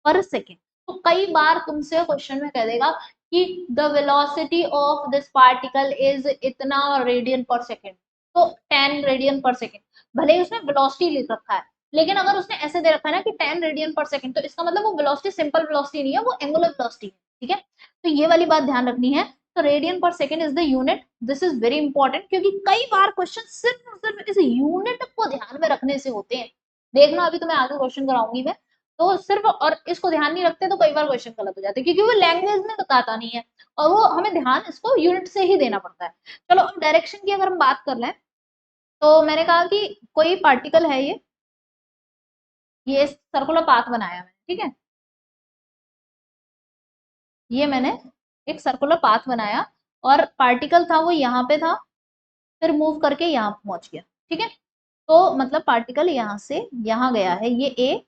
पर सेकेंड। तो कई बार तुमसे क्वेश्चन में कह देगा कि the velocity of this particle is इतना रेडियन पर सेकेंड, तो 10 रेडियन पर सेकेंड, भले ही उसने वेलोसिटी लिख रखा है, लेकिन अगर उसने ऐसे दे रखा है ना कि 10 रेडियन पर सेकेंड, तो इसका मतलब वो वेलोसिटी सिंपल वेलोसिटी नहीं है, वो एंगुलर वेलोसिटी है, ठीक है। तो ये वाली बात ध्यान रखनी है। तो रेडियन पर second is the unit, this is very important, क्योंकि कई बार क्वेश्चन सिर्फ और सिर्फ इस यूनिट को ध्यान में रखने से होते हैं। देखना अभी तुम्हें आगे क्वेश्चन कराऊंगी मैं, तो सिर्फ और इसको ध्यान नहीं रखते तो कई बार क्वेश्चन गलत हो जाते हैं, क्योंकि वो लैंग्वेज में बताता नहीं है और वो हमें ध्यान इसको यूनिट से ही देना पड़ता है। चलो, अब डायरेक्शन की अगर हम बात कर लें तो मैंने कहा कि कोई पार्टिकल है, ये सर्कुलर पाथ बनाया मैंने, ठीक है, ये मैंने एक सर्कुलर पाथ बनाया और पार्टिकल था वो यहाँ पे था, फिर मूव करके यहाँ पहुंच गया, ठीक है। तो मतलब पार्टिकल यहाँ से यहाँ गया है, ये ए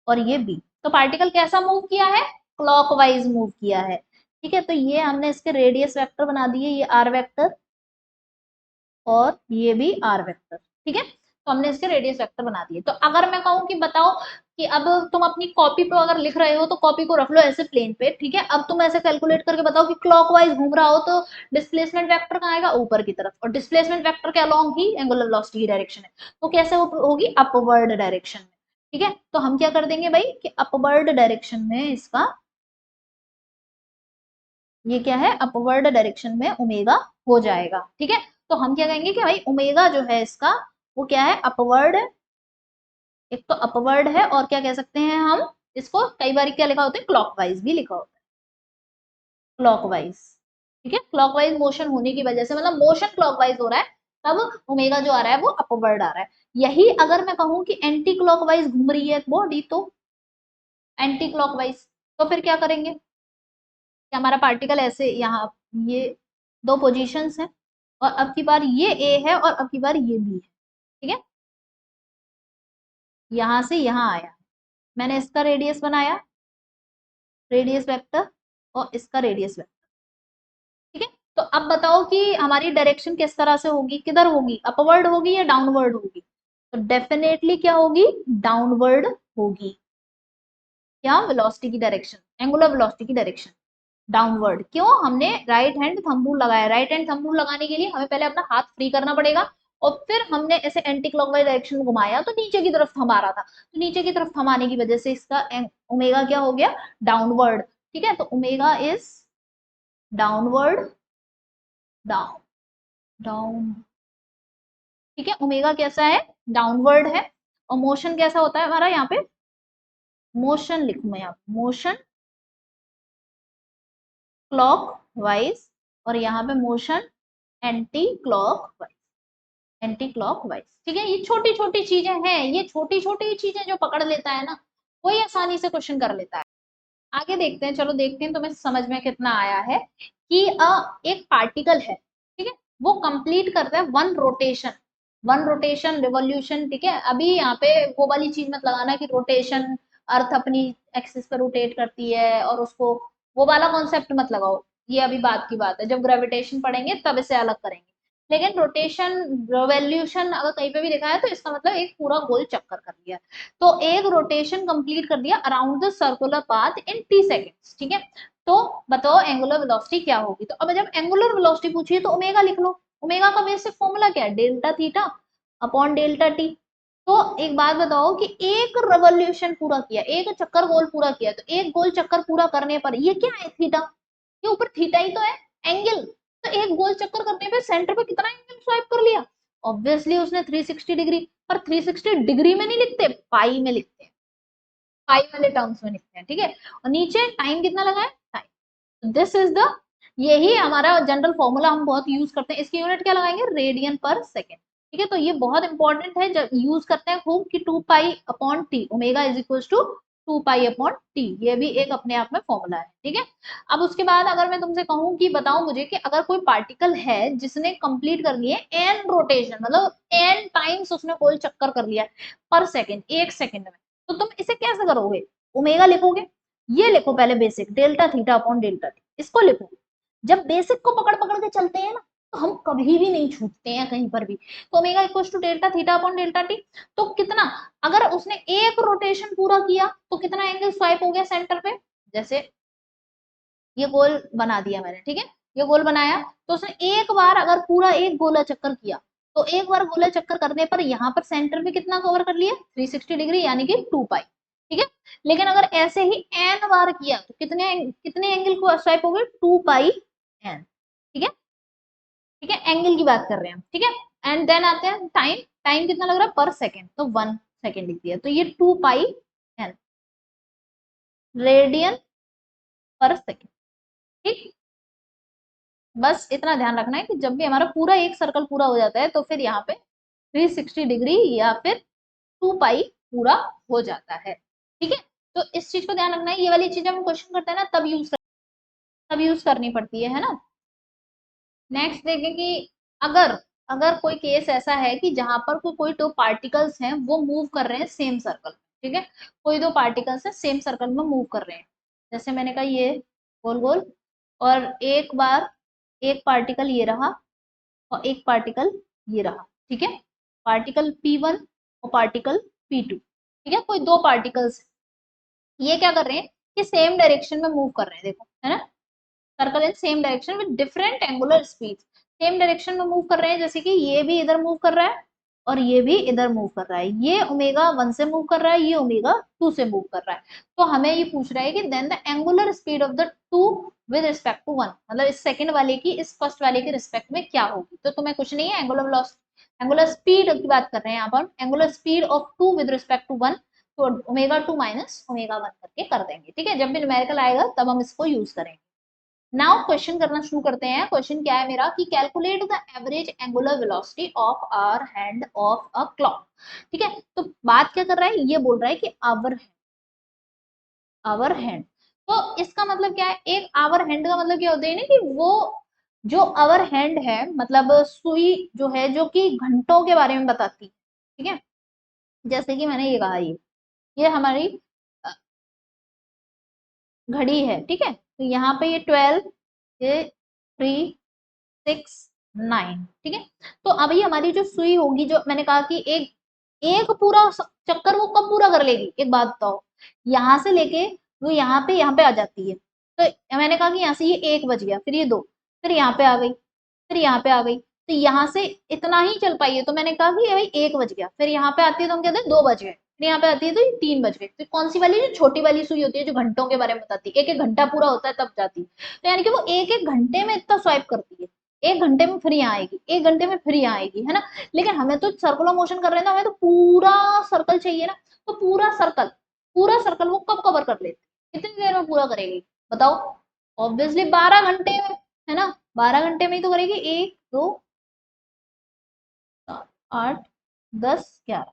और ये बी। तो पार्टिकल कैसा मूव किया है, क्लॉकवाइज मूव किया है, ठीक है। तो ये हमने इसके रेडियस वेक्टर बना दिए, ये आर वेक्टर और ये भी आर वेक्टर, ठीक है। तो हमने इसके रेडियस वेक्टर बना दिए। तो अगर मैं कहूँ कि बताओ कि अब तुम अपनी कॉपी पे अगर लिख रहे हो तो कॉपी को रख लो ऐसे प्लेन पे, ठीक है। अब तुम ऐसे कैलकुलेट करके बताओ कि क्लॉकवाइज घूम रहा हो तो डिस्प्लेसमेंट वेक्टर कहाँ आएगा, ऊपर की तरफ, और डिस्प्लेसमेंट वेक्टर के अलोंग ही एंगुलर वेलोसिटी की डायरेक्शन है, तो कैसे होगी, अपवर्ड डायरेक्शन में, ठीक है। तो हम क्या कर देंगे भाई कि अपवर्ड डायरेक्शन में इसका ये क्या है, अपवर्ड डायरेक्शन में ओमेगा हो जाएगा, ठीक है। तो हम क्या कहेंगे कि भाई ओमेगा जो है इसका वो क्या है, अपवर्ड, एक तो अपवर्ड है और क्या कह सकते हैं हम इसको, कई बार क्या लिखा होता है, क्लॉकवाइज भी लिखा होता है, क्लॉकवाइज, ठीक है। क्लॉकवाइज मोशन होने की वजह से, मतलब मोशन क्लॉकवाइज हो रहा है, तब ओमेगा जो आ रहा है वो अपवर्ड आ रहा है। यही अगर मैं कहूं कि एंटी क्लॉकवाइज घूम रही है बॉडी, तो एंटी क्लॉकवाइज, तो फिर क्या करेंगे कि हमारा पार्टिकल ऐसे यहाँ, ये दो पोजीशंस हैं, और अब की बार ये ए है और अब की बार ये बी है, ठीक है। यहां से यहाँ आया, मैंने इसका रेडियस बनाया, रेडियस वेक्टर, और इसका रेडियस वेक्टर, ठीक है। तो अब बताओ कि हमारी डायरेक्शन किस तरह से होगी, किधर होगी, अपवर्ड होगी या डाउनवर्ड होगी, तो डेफिनेटली क्या होगी, डाउनवर्ड होगी। क्या, वेलोसिटी की डायरेक्शन, एंगुलर वेलोसिटी की डायरेक्शन डाउनवर्ड। क्यों, हमने राइट हैंड थंब रूल लगाया, राइट हैंड थंब रूल लगाने के लिए हमें पहले अपना हाथ फ्री करना पड़ेगा, और फिर हमने ऐसे एंटी क्लॉकवाइज डायरेक्शन में घुमाया तो नीचे की तरफ थंब आ रहा था, तो नीचे की तरफ थंब आने की वजह से इसका ओमेगा क्या हो गया, डाउनवर्ड, ठीक है। तो omega is downward, down, down, ठीक है। ओमेगा कैसा है, डाउनवर्ड है। और मोशन कैसा होता है हमारा, यहाँ पे मोशन लिखूं मैं, यहाँ मोशन क्लॉक वाइज, और यहाँ पे motion anti clock wise, anti clock wise, ठीक है। ये छोटी छोटी चीजें हैं, ये छोटी छोटी चीजें जो पकड़ लेता है ना, वही आसानी से क्वेश्चन कर लेता है। आगे देखते हैं, चलो देखते हैं तुम्हें समझ में कितना आया है कि एक पार्टिकल है, ठीक है, वो कंप्लीट करता है one rotation, one rotation revolution, ठीक है। अभी यहाँ पे वो वाली चीज मत लगाना कि रोटेशन, अर्थ अपनी एक्सिस पर रोटेट करती है और उसको, वो वाला कॉन्सेप्ट मत लगाओ, ये अभी बात की बात है, जब ग्रेविटेशन पढ़ेंगे तब इसे अलग करेंगे। लेकिन रोटेशन रिवॉल्यूशन अगर कहीं पे भी लिखा है तो इसका मतलब एक पूरा गोल चक्कर कर लिया, तो एक रोटेशन कंप्लीट कर दिया around the circular path in T seconds, ठीक है। तो बताओ एंगुलर वेलोसिटी क्या होगी, तो अब जब एंगुलर वेलोसिटी पूछिए तो ओमेगा लिख लो। ओमेगा का बेसिक फॉर्मूला क्या है, delta theta upon delta t. तो एक बात बताओ कि एक रेवोल्यूशन पूरा किया, एक चक्कर गोल पूरा किया, तो एक गोल चक्कर पूरा करने पर ये क्या है, थीटा, ये ऊपर थीटा ही तो है, एंगल। तो एक गोल चक्कर करने पे सेंटर पे कितना एंगल स्वाइप कर लिया, ऑब्वियसली उसने 360 डिग्री, पर 360 डिग्री में नहीं लिखते, पाई में लिखते हैं, पाई वाले टर्म्स में लिखते हैं, ठीक है। और नीचे टाइम कितना लगा है, टाइम, दिस इज द, यही हमारा जनरल फॉर्मूला हम बहुत यूज करते हैं, इसकी यूनिट क्या लगाएंगे, रेडियन पर सेकेंड, ठीक है। तो ये बहुत इंपॉर्टेंट है, जब यूज करते हैं खूब कि 2 pi upon t, omega is equal to 2 pi upon t, ये भी एक अपने आप में फॉर्मूला है, ठीक है। अब उसके बाद अगर मैं तुमसे कहूं कि बताओ मुझे कि अगर कोई पार्टिकल है जिसने कंप्लीट कर लिए एन रोटेशन, मतलब एन टाइम्स उसने गोल चक्कर कर लिया पर सेकेंड, एक सेकेंड में, तो तुम इसे कैसे करोगे, ओमेगा लिखोगे, ये लिखो पहले basic, delta theta upon delta T, इसको लिखो। जब बेसिक को पकड़ पकड़ के चलते हैं ना, तो हम कभी भी नहीं छूटते हैं कहीं पर भी। तो omega equal to delta theta upon delta t, तो कितना, अगर उसने एक रोटेशन पूरा किया तो कितना एंगल स्वाइप हो गया सेंटर पे, जैसे ये गोल बना दिया मैंने, ठीक है, ये गोल बनाया, तो उसने एक बार अगर पूरा एक गोला चक्कर किया, तो एक बार गोला चक्कर करने पर यहाँ पर सेंटर में कितना कवर कर लिया, 360 डिग्री, यानी कि 2 पाई, ठीक है। लेकिन अगर ऐसे ही एन बार किया तो कितने कितने एंगल को स्वाइप हो गए, 2 पाई एन, ठीक है, ठीक है, एंगल की बात कर रहे हैं, ठीक है। एंड देन आते हैं टाइम, टाइम कितना लग रहा है पर सेकेंड, तो 1 सेकेंड लिख दिया, तो ये 2 पाई एन, रेडियन पर सेकेंड, ठीक। बस इतना ध्यान रखना है कि जब भी हमारा पूरा एक सर्कल पूरा हो जाता है तो फिर यहाँ पे 360 डिग्री या फिर 2 पाई पूरा हो जाता है, ठीक है। तो इस चीज को ध्यान रखना है, ये वाली चीज हम क्वेश्चन करते हैं ना तब यूज करनी पड़ती है ना। नेक्स्ट देखें कि अगर अगर कोई केस ऐसा है कि जहां पर कोई दो पार्टिकल्स हैं वो मूव कर रहे हैं सेम सर्कल, ठीक है, कोई दो पार्टिकल्स है सेम सर्कल में मूव कर रहे हैं, जैसे मैंने कहा ये गोल गोल, और एक बार एक पार्टिकल ये रहा और एक पार्टिकल ये रहा, ठीक है, पार्टिकल P1 और पार्टिकल P2, ठीक है, कोई दो पार्टिकल्स ये क्या कर रहे हैं कि सेम डायरेक्शन में मूव कर रहे हैं, देखो है ना, circle in same direction with different angular speed, same direction में मूव कर रहे हैं, जैसे कि ये भी इधर मूव कर रहा है और ये भी इधर मूव कर रहा है, ये ओमेगा 1 से मूव कर रहा है, ये ओमेगा 2 से मूव कर रहा है, तो हमें ये पूछ रहा है कि then the angular speed of the two with respect to one, मतलब इस सेकंड वाले की इस फर्स्ट वाले के रिस्पेक्ट में क्या होगी, तो तुम्हें कुछ नहीं है, एंगुलर वेलोसिटी एंगुलर स्पीड की बात कर रहे हैं यहाँ पर, angular speed of two with respect to one, तो ओमेगा 2 माइनस ओमेगा 1 करके कर देंगे, ठीक है, जब भी न्यूमेरिकल आएगा तब हम इसको यूज करेंगे। नाउ क्वेश्चन करना शुरू करते हैं। क्वेश्चन क्या है मेरा कि calculate the average angular velocity of hour hand of a clock, ठीक है, तो बात क्या कर रहा है, ये बोल रहा है कि आवर हैंड, तो इसका मतलब क्या है, एक आवर हैंड का मतलब क्या होता है ना कि वो जो आवर हैंड है मतलब सुई जो है जो कि घंटों के बारे में बताती है, ठीक है, जैसे कि मैंने ये कहा, ये हमारी घड़ी है, ठीक है, तो यहाँ पे ये 12, ये 3, 6, 9, ठीक है, तो अभी हमारी जो सुई होगी, जो मैंने कहा कि एक एक पूरा चक्कर वो कब पूरा कर लेगी, एक बात बताओ, यहाँ से लेके वो यहाँ पे आ जाती है, तो मैंने कहा कि यहाँ से ये 1 बज गया, फिर ये 2, फिर यहाँ पे आ गई, फिर यहाँ पे आ गई, तो यहाँ से इतना ही चल पाई है, तो मैंने कहा कि भाई 1 बज गया, फिर यहाँ पे आती है तो हम कहते हैं 2 बज गए, फिर यहाँ पे आती है तो ये 3 बज गए, तो कौन सी वाली, जो छोटी वाली सुई होती है जो घंटों के बारे में बताती है, एक एक घंटा पूरा होता है तब जाती है, तो यानी कि वो एक एक घंटे में इतना स्वाइप करती है, 1 घंटे में फिर यहाँ आएगी, 1 घंटे में फिर यहाँ आएगी, है ना, लेकिन हमें तो सर्कुलर मोशन कर रहे हैं, तो हमें तो पूरा सर्कल चाहिए ना, तो पूरा सर्कल वो कब कवर कर लेती है, कितनी देर में पूरा करेगी, बताओ, ऑब्वियसली 12 घंटे में, है ना, 12 घंटे में ही तो करेगी, 1, 2, 7, 8, 10, 11,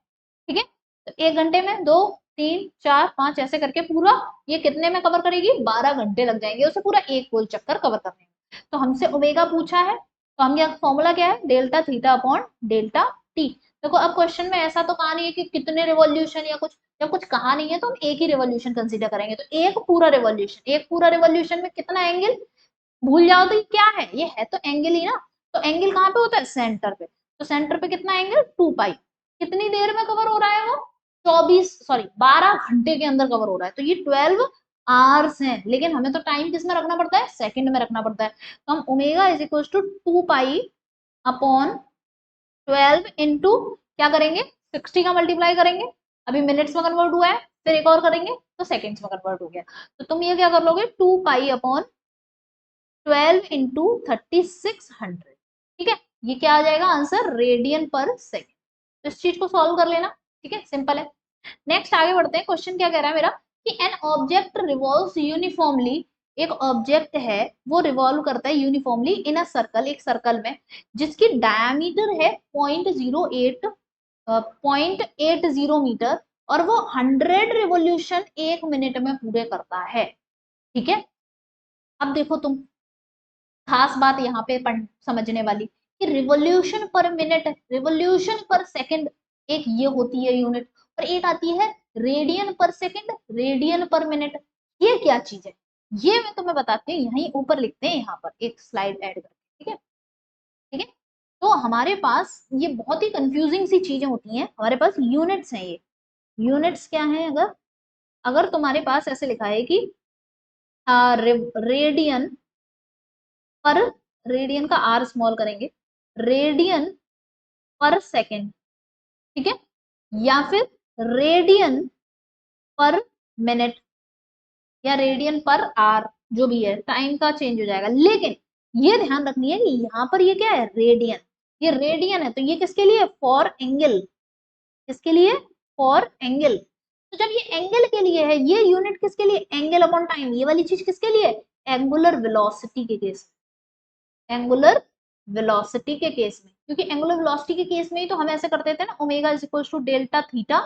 ठीक है, तो 1 घंटे में 2, 3, 4, 5 ऐसे करके पूरा ये कितने में कवर करेगी, 12 घंटे लग जाएंगे उसे पूरा एक गोल चक्कर कवर करने में, तो हमसे ओमेगा पूछा है, तो हम क्या फॉर्मूला क्या है, delta theta upon delta T, देखो अब क्वेश्चन में ऐसा तो कहा नहीं है कि कितने रिवॉल्यूशन या कुछ, जब कुछ कहा नहीं है तो हम एक ही रिवॉल्यूशन कंसीडर करेंगे, तो एक पूरा रिवॉल्यूशन में कितना एंगल, भूल जाओ तो ये क्या है, ये है तो एंगल ही ना, तो एंगल कहाँ पे होता है, सेंटर पे, तो सेंटर पे कितना एंगल, 2 पाई, कितनी देर में कवर हो रहा है वो, 12 घंटे के अंदर कवर हो रहा है, तो ये 12 आवर्स हैं, लेकिन हमें तो टाइम किस में रखना पड़ता है, सेकंड में रखना पड़ता है, तो हम omega is equal to 2 pi upon 12 into क्या करेंगे, 60 का मल्टीप्लाई करेंगे, अभी मिनट्स में कन्वर्ट हुआ है, फिर एक और करेंगे तो सेकेंड्स में कन्वर्ट हो गया, तो तुम ये क्या कर लोगे, 2 पाई अपॉन 12 इंटू 3600, ठीक है, ये क्या आ जाएगा आंसर, रेडियन पर सेकेंड, तो इस चीज को सॉल्व कर लेना, ठीक है, सिंपल है। नेक्स्ट आगे बढ़ते हैं, क्वेश्चन क्या कह रहा है मेरा कि एन ऑब्जेक्ट रिवॉल्व्स यूनिफॉर्मली, एक ऑब्जेक्ट है वो रिवॉल्व करता है यूनिफॉर्मली इन अ सर्कल, एक सर्कल में जिसकी डायमीटर है 0.80 मीटर और वो 100 रिवोल्यूशन 1 मिनट में पूरे करता है, ठीक है, अब देखो तुम, खास बात यहाँ पे समझने वाली कि revolution per minute, revolution per second, एक ये होती है यूनिट, और एक आती है रेडियन पर सेकंड, रेडियन पर मिनट, ये क्या चीज है, ये मैं तुम्हें बताती हूँ, यहीं ऊपर लिखते हैं, यहाँ पर एक स्लाइड ऐड करके, ठीक है, ठीक है, तो हमारे पास ये बहुत ही कंफ्यूजिंग सी चीजें होती हैं, हमारे पास यूनिट्स हैं, ये यूनिट्स क्या है, अगर अगर तुम्हारे पास ऐसे लिखा है कि रेडियन पर, रेडियन का आर स्मॉल करेंगे, रेडियन पर सेकेंड, ठीक है, या फिर रेडियन पर मिनट या रेडियन पर आर, जो भी है टाइम का चेंज हो जाएगा, लेकिन ये ध्यान रखनी है कि यहाँ पर ये क्या है, रेडियन, ये रेडियन है, तो ये किसके लिए, फॉर एंगल, किसके लिए, फॉर एंगल, तो जब ये एंगल के लिए है, ये यूनिट किसके लिए, एंगल अपॉन टाइम, ये वाली चीज किसके लिए, एंगुलर वेलोसिटी के केस, एंगुलर वेलोसिटी के केस में, क्योंकि एंगुलर वेलोसिटी के केस में ही तो हम ऐसे करते थे ना, omega is equal to delta theta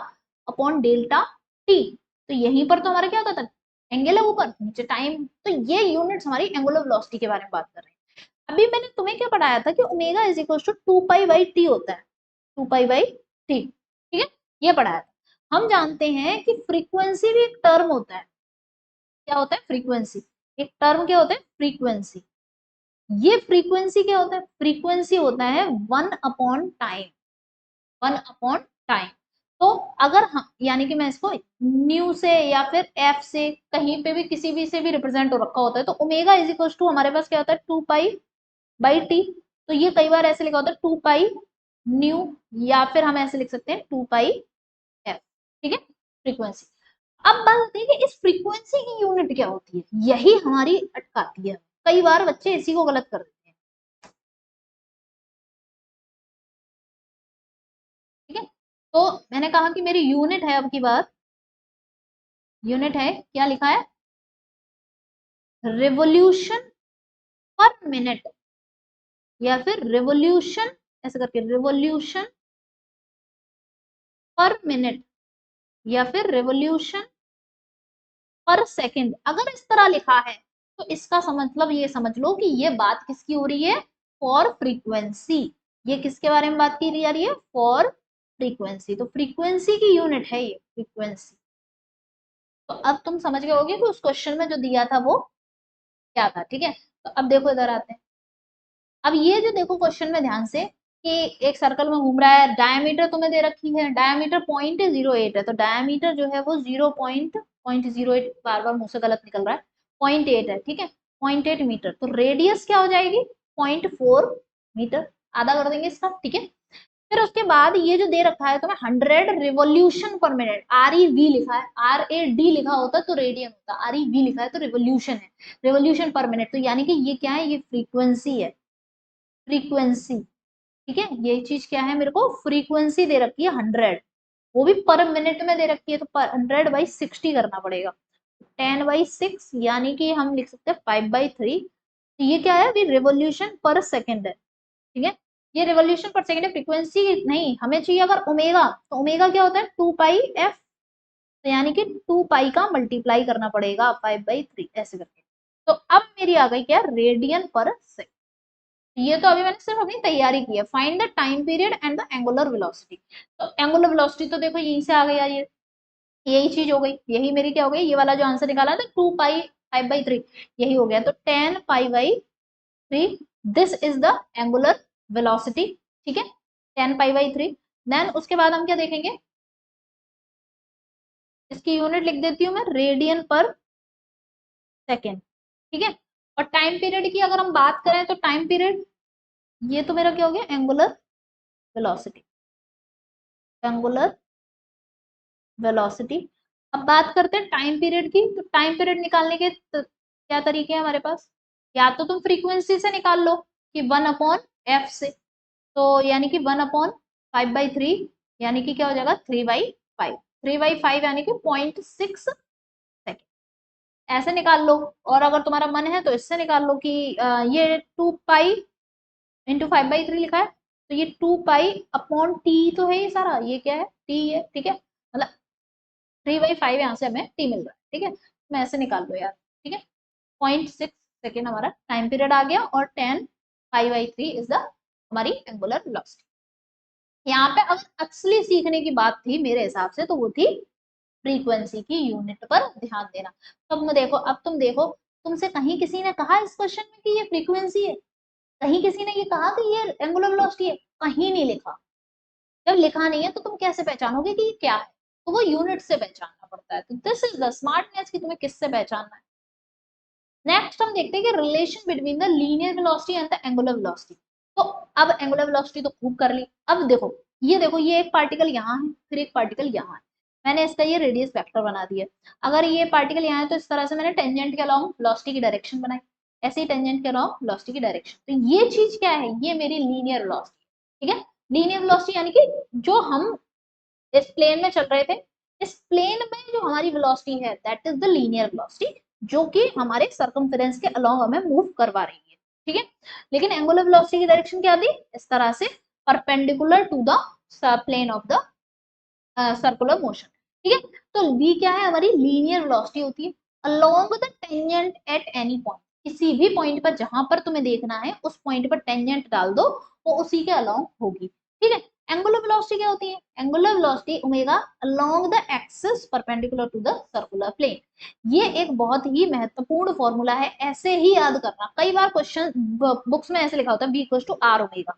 upon delta t, तो यहीं पर तो हमारा क्या होता था, एंगल है ऊपर नीचे टाइम, तो ये यूनिट्स हमारी एंगुलर वेलोसिटी के बारे में बात कर रहे हैं। अभी मैंने तुम्हें क्या पढ़ाया था कि ओमेगा इज इक्वल टू 2 पाई/t होता है, 2 पाई/t, ठीक है, ये पढ़ाया था। हम जानते हैं कि फ्रीक्वेंसी भी एक टर्म होता है। क्या होता है? फ्रीक्वेंसी। एक टर्म क्या होता है? फ्रीक्वेंसी। ये फ्रीक्वेंसी क्या होता है? फ्रीक्वेंसी होता है 1/टाइम, 1/टाइम। तो अगर हम, यानी कि मैं इसको न्यू से या फिर एफ से, कहीं पे भी किसी भी से भी रिप्रेजेंट हो रखा होता है, तो ओमेगा इज इक्वल टू हमारे पास क्या होता है? 2 पाई/t। तो ये कई बार ऐसे लिखा होता है 2 पाई न्यू, या फिर हम ऐसे लिख सकते हैं 2 पाई/f, ठीक है, फ्रीक्वेंसी। अब बात आती है कि इस फ्रीक्वेंसी की यूनिट क्या होती है, यही हमारी अटकाती है। कई बार बच्चे इसी को गलत कर देते हैं, ठीक है। तो मैंने कहा कि मेरी यूनिट है, अब की बात यूनिट है, क्या लिखा है? रिवोल्यूशन पर मिनट, या फिर रिवोल्यूशन, ऐसे करके रिवोल्यूशन पर मिनट, या फिर रिवोल्यूशन पर सेकंड। अगर इस तरह लिखा है तो इसका मतलब ये समझ लो कि ये बात किसकी हो रही है? For frequency. ये किसके बारे में बात की जा रही है? For frequency. तो फ्रीक्वेंसी की यूनिट है ये, फ्रीक्वेंसी। तो अब तुम समझ गए होगे कि उस क्वेश्चन में जो दिया था वो क्या था, ठीक है। तो अब देखो इधर आते हैं। अब ये जो देखो क्वेश्चन में ध्यान से, कि एक सर्कल में घूम रहा है, डायमीटर तुम्हें दे रखी है, डायमीटर 0.08 है, तो डायमीटर जो है वो 0.08, बार बार मुंह से गलत निकल रहा है, 0.8 है, ठीक है, 0.8 मीटर। तो रेडियस क्या हो जाएगी? 0.4 मीटर। आधा कर देंगे इसका, ठीक है। फिर उसके बाद ये जो दे रखा है तुम्हें 100 रिवोल्यूशन पर मिनट, REV लिखा है, RAD लिखा होता तो रेडियन होता, REV लिखा है तो रिवोल्यूशन है, रिवोल्यूशन पर मिनट। तो यानी कि ये क्या है? ये फ्रीक्वेंसी है, फ्रीक्वेंसी, ठीक है। ये चीज क्या है? मेरे को फ्रीक्वेंसी दे रखी है 100, वो भी पर मिनट में दे रखी है, तो 100/60 करना पड़ेगा, 10/6, यानी कि हम लिख सकते हैं 5/3। तो ये क्या है? अभी रिवोल्यूशन पर सेकेंड है, ठीक है। ये रिवोल्यूशन पर सेकेंड है, फ्रीक्वेंसी नहीं हमें चाहिए। अगर ओमेगा, तो ओमेगा क्या होता है? 2 पाई/f, तो यानी कि 2 पाई का मल्टीप्लाई करना पड़ेगा 5/3, ऐसे करके। तो अब मेरी आ गई क्या? रेडियन पर सेकेंड। ये तो अभी मैंने सिर्फ अपनी तैयारी की है। Find the time period and the angular velocity. तो एंगुलर वेलोसिटी तो देखो यहीं से आ गया, ये यही चीज हो गई, यही मेरी क्या हो गई? ये वाला जो आंसर निकाला था 2 पाई/5/3, यही हो गया। तो 10 पाई/3, this is the angular velocity, ठीक है, 10 पाई/3। देन उसके बाद हम क्या देखेंगे? इसकी यूनिट लिख देती हूँ मैं, रेडियन पर सेकेंड, ठीक है। और टाइम पीरियड की अगर हम बात करें तो टाइम पीरियड, ये तो मेरा क्या हो गया? Angular velocity, angular velocity. अब बात करते हैं टाइम पीरियड की। तो टाइम पीरियड निकालने के क्या तरीके हैं हमारे पास? या तो तुम फ्रीक्वेंसी से निकाल लो कि 1/f से, तो यानी कि 1/5/3, यानी कि क्या हो जाएगा? 3/5, 3/5 यानी कि 0.6 सेकेंड, ऐसे निकाल लो। और अगर तुम्हारा मन है तो इससे निकाल लो कि ये 2 पाई × 5/3 लिखा है, तो ये 2 पाई/t तो है, ये सारा ये क्या है? t है, ठीक है, मतलब 3/5 यहाँ से हमें टी मिल रहा है, ठीक है। मैं ऐसे निकाल लो यार, ठीक है। 0.6 सेकेंड हमारा टाइम पीरियड आ गया, और 10 पाई/3 इज द हमारी एंगुलर वेलोसिटी। यहाँ पे अगर असली सीखने की बात थी मेरे हिसाब से, तो वो थी फ्रीक्वेंसी की यूनिट पर ध्यान देना। अब देखो, अब तुम देखो, तुमसे कहीं किसी ने कहा इस क्वेश्चन में कि ये फ्रीक्वेंसी है? कहीं किसी ने ये कहा कि ये एंगुलर वेलोसिटी है? कहीं नहीं लिखा। जब लिखा नहीं है तो तुम कैसे पहचानोगे कि ये क्या है? तो वो यूनिट से पहचानना पड़ता है। तो दिस इज द स्मार्टनेस कि तुम्हें किससे पहचानना है। नेक्स्ट हम देखते हैं कि relation between the linear velocity and the angular velocity. तो अब एंगुलर वेलोसिटी तो खूब कर ली। अब देखो ये एक पार्टिकल यहाँ है, फिर एक पार्टिकल यहाँ है। मैंने इसका ये रेडियस वेक्टर बना दिया। अगर ये पार्टिकल यहाँ है तो इस तरह से मैंने टेंजेंट के अलोंग वेलोसिटी की डायरेक्शन बनाई, ऐसे ही टेंजेंट के अलोंग वेलोसिटी की डायरेक्शन। तो ये चीज क्या है? ये मेरी लीनियर वेलोसिटी, ठीक है। लीनियर वेलोसिटी यानी कि जो हम इस प्लेन में चल रहे थे, इस प्लेन में जो हमारी वेलोसिटी है that is the linear velocity, जो कि हमारे सर्कमफेरेंस के अलोंग हमें मूव करवा रही है, ठीक है। लेकिन एंगुलर वेलोसिटी की डायरेक्शन क्या थी? इस तरह से, perpendicular to the plane of the circular motion, ठीक है। तो v क्या है? हमारी लीनियर वेलोसिटी होती है along the tangent at any point. किसी भी पॉइंट पर जहां पर तुम्हें देखना है उस पॉइंट पर टेंजेंट डाल दो, वो उसी के अलोंग होगी। ठीक है। एंगुलर वेलोसिटी क्या होती है? Angular velocity omega along the axis perpendicular to the circular plane. ये एक बहुत ही महत्वपूर्ण फॉर्मूला है, ऐसे ही याद करना। कई बार क्वेश्चन बुक्स में ऐसे लिखा होता है v equal to r omega,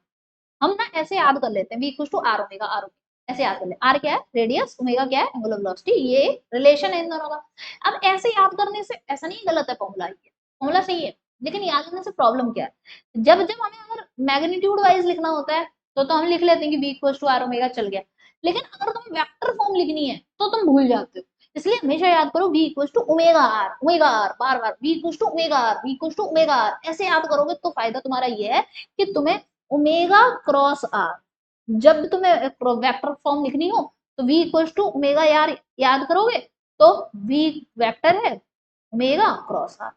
हम ना ऐसे याद कर लेते हैं v equal to r omega, r omega ऐसे याद कर ले। आर क्या है? रेडियस, ओमेगा क्या है? Angular velocity. ये रिलेशन है इन दोनों का। अब ऐसे याद करने से ऐसा नहीं गलत है फॉर्मूला, ये फॉर्मूला सही है, लेकिन याद करने से प्रॉब्लम क्या है? जब जब हमें अगर मैग्नीट्यूड वाइज लिखना होता है तो हम लिख लेते हैं कि v equal to r omega, चल गया। लेकिन अगर तुम्हें वेक्टर फॉर्म लिखनी है तो तुम भूल जाते हो। इसलिए हमेशा याद करो v equal to omega r, बार बार v equal to omega r, v equal to omega r, ऐसे याद करोगे तो फायदा तुम्हारा ये है कि तुम्हें ओमेगा क्रॉस आर, जब तुम्हें वेक्टर फॉर्म लिखनी हो तो v इक्वल टू ओमेगा यार याद करोगे तो v वेक्टर है, ओमेगा क्रॉस आर,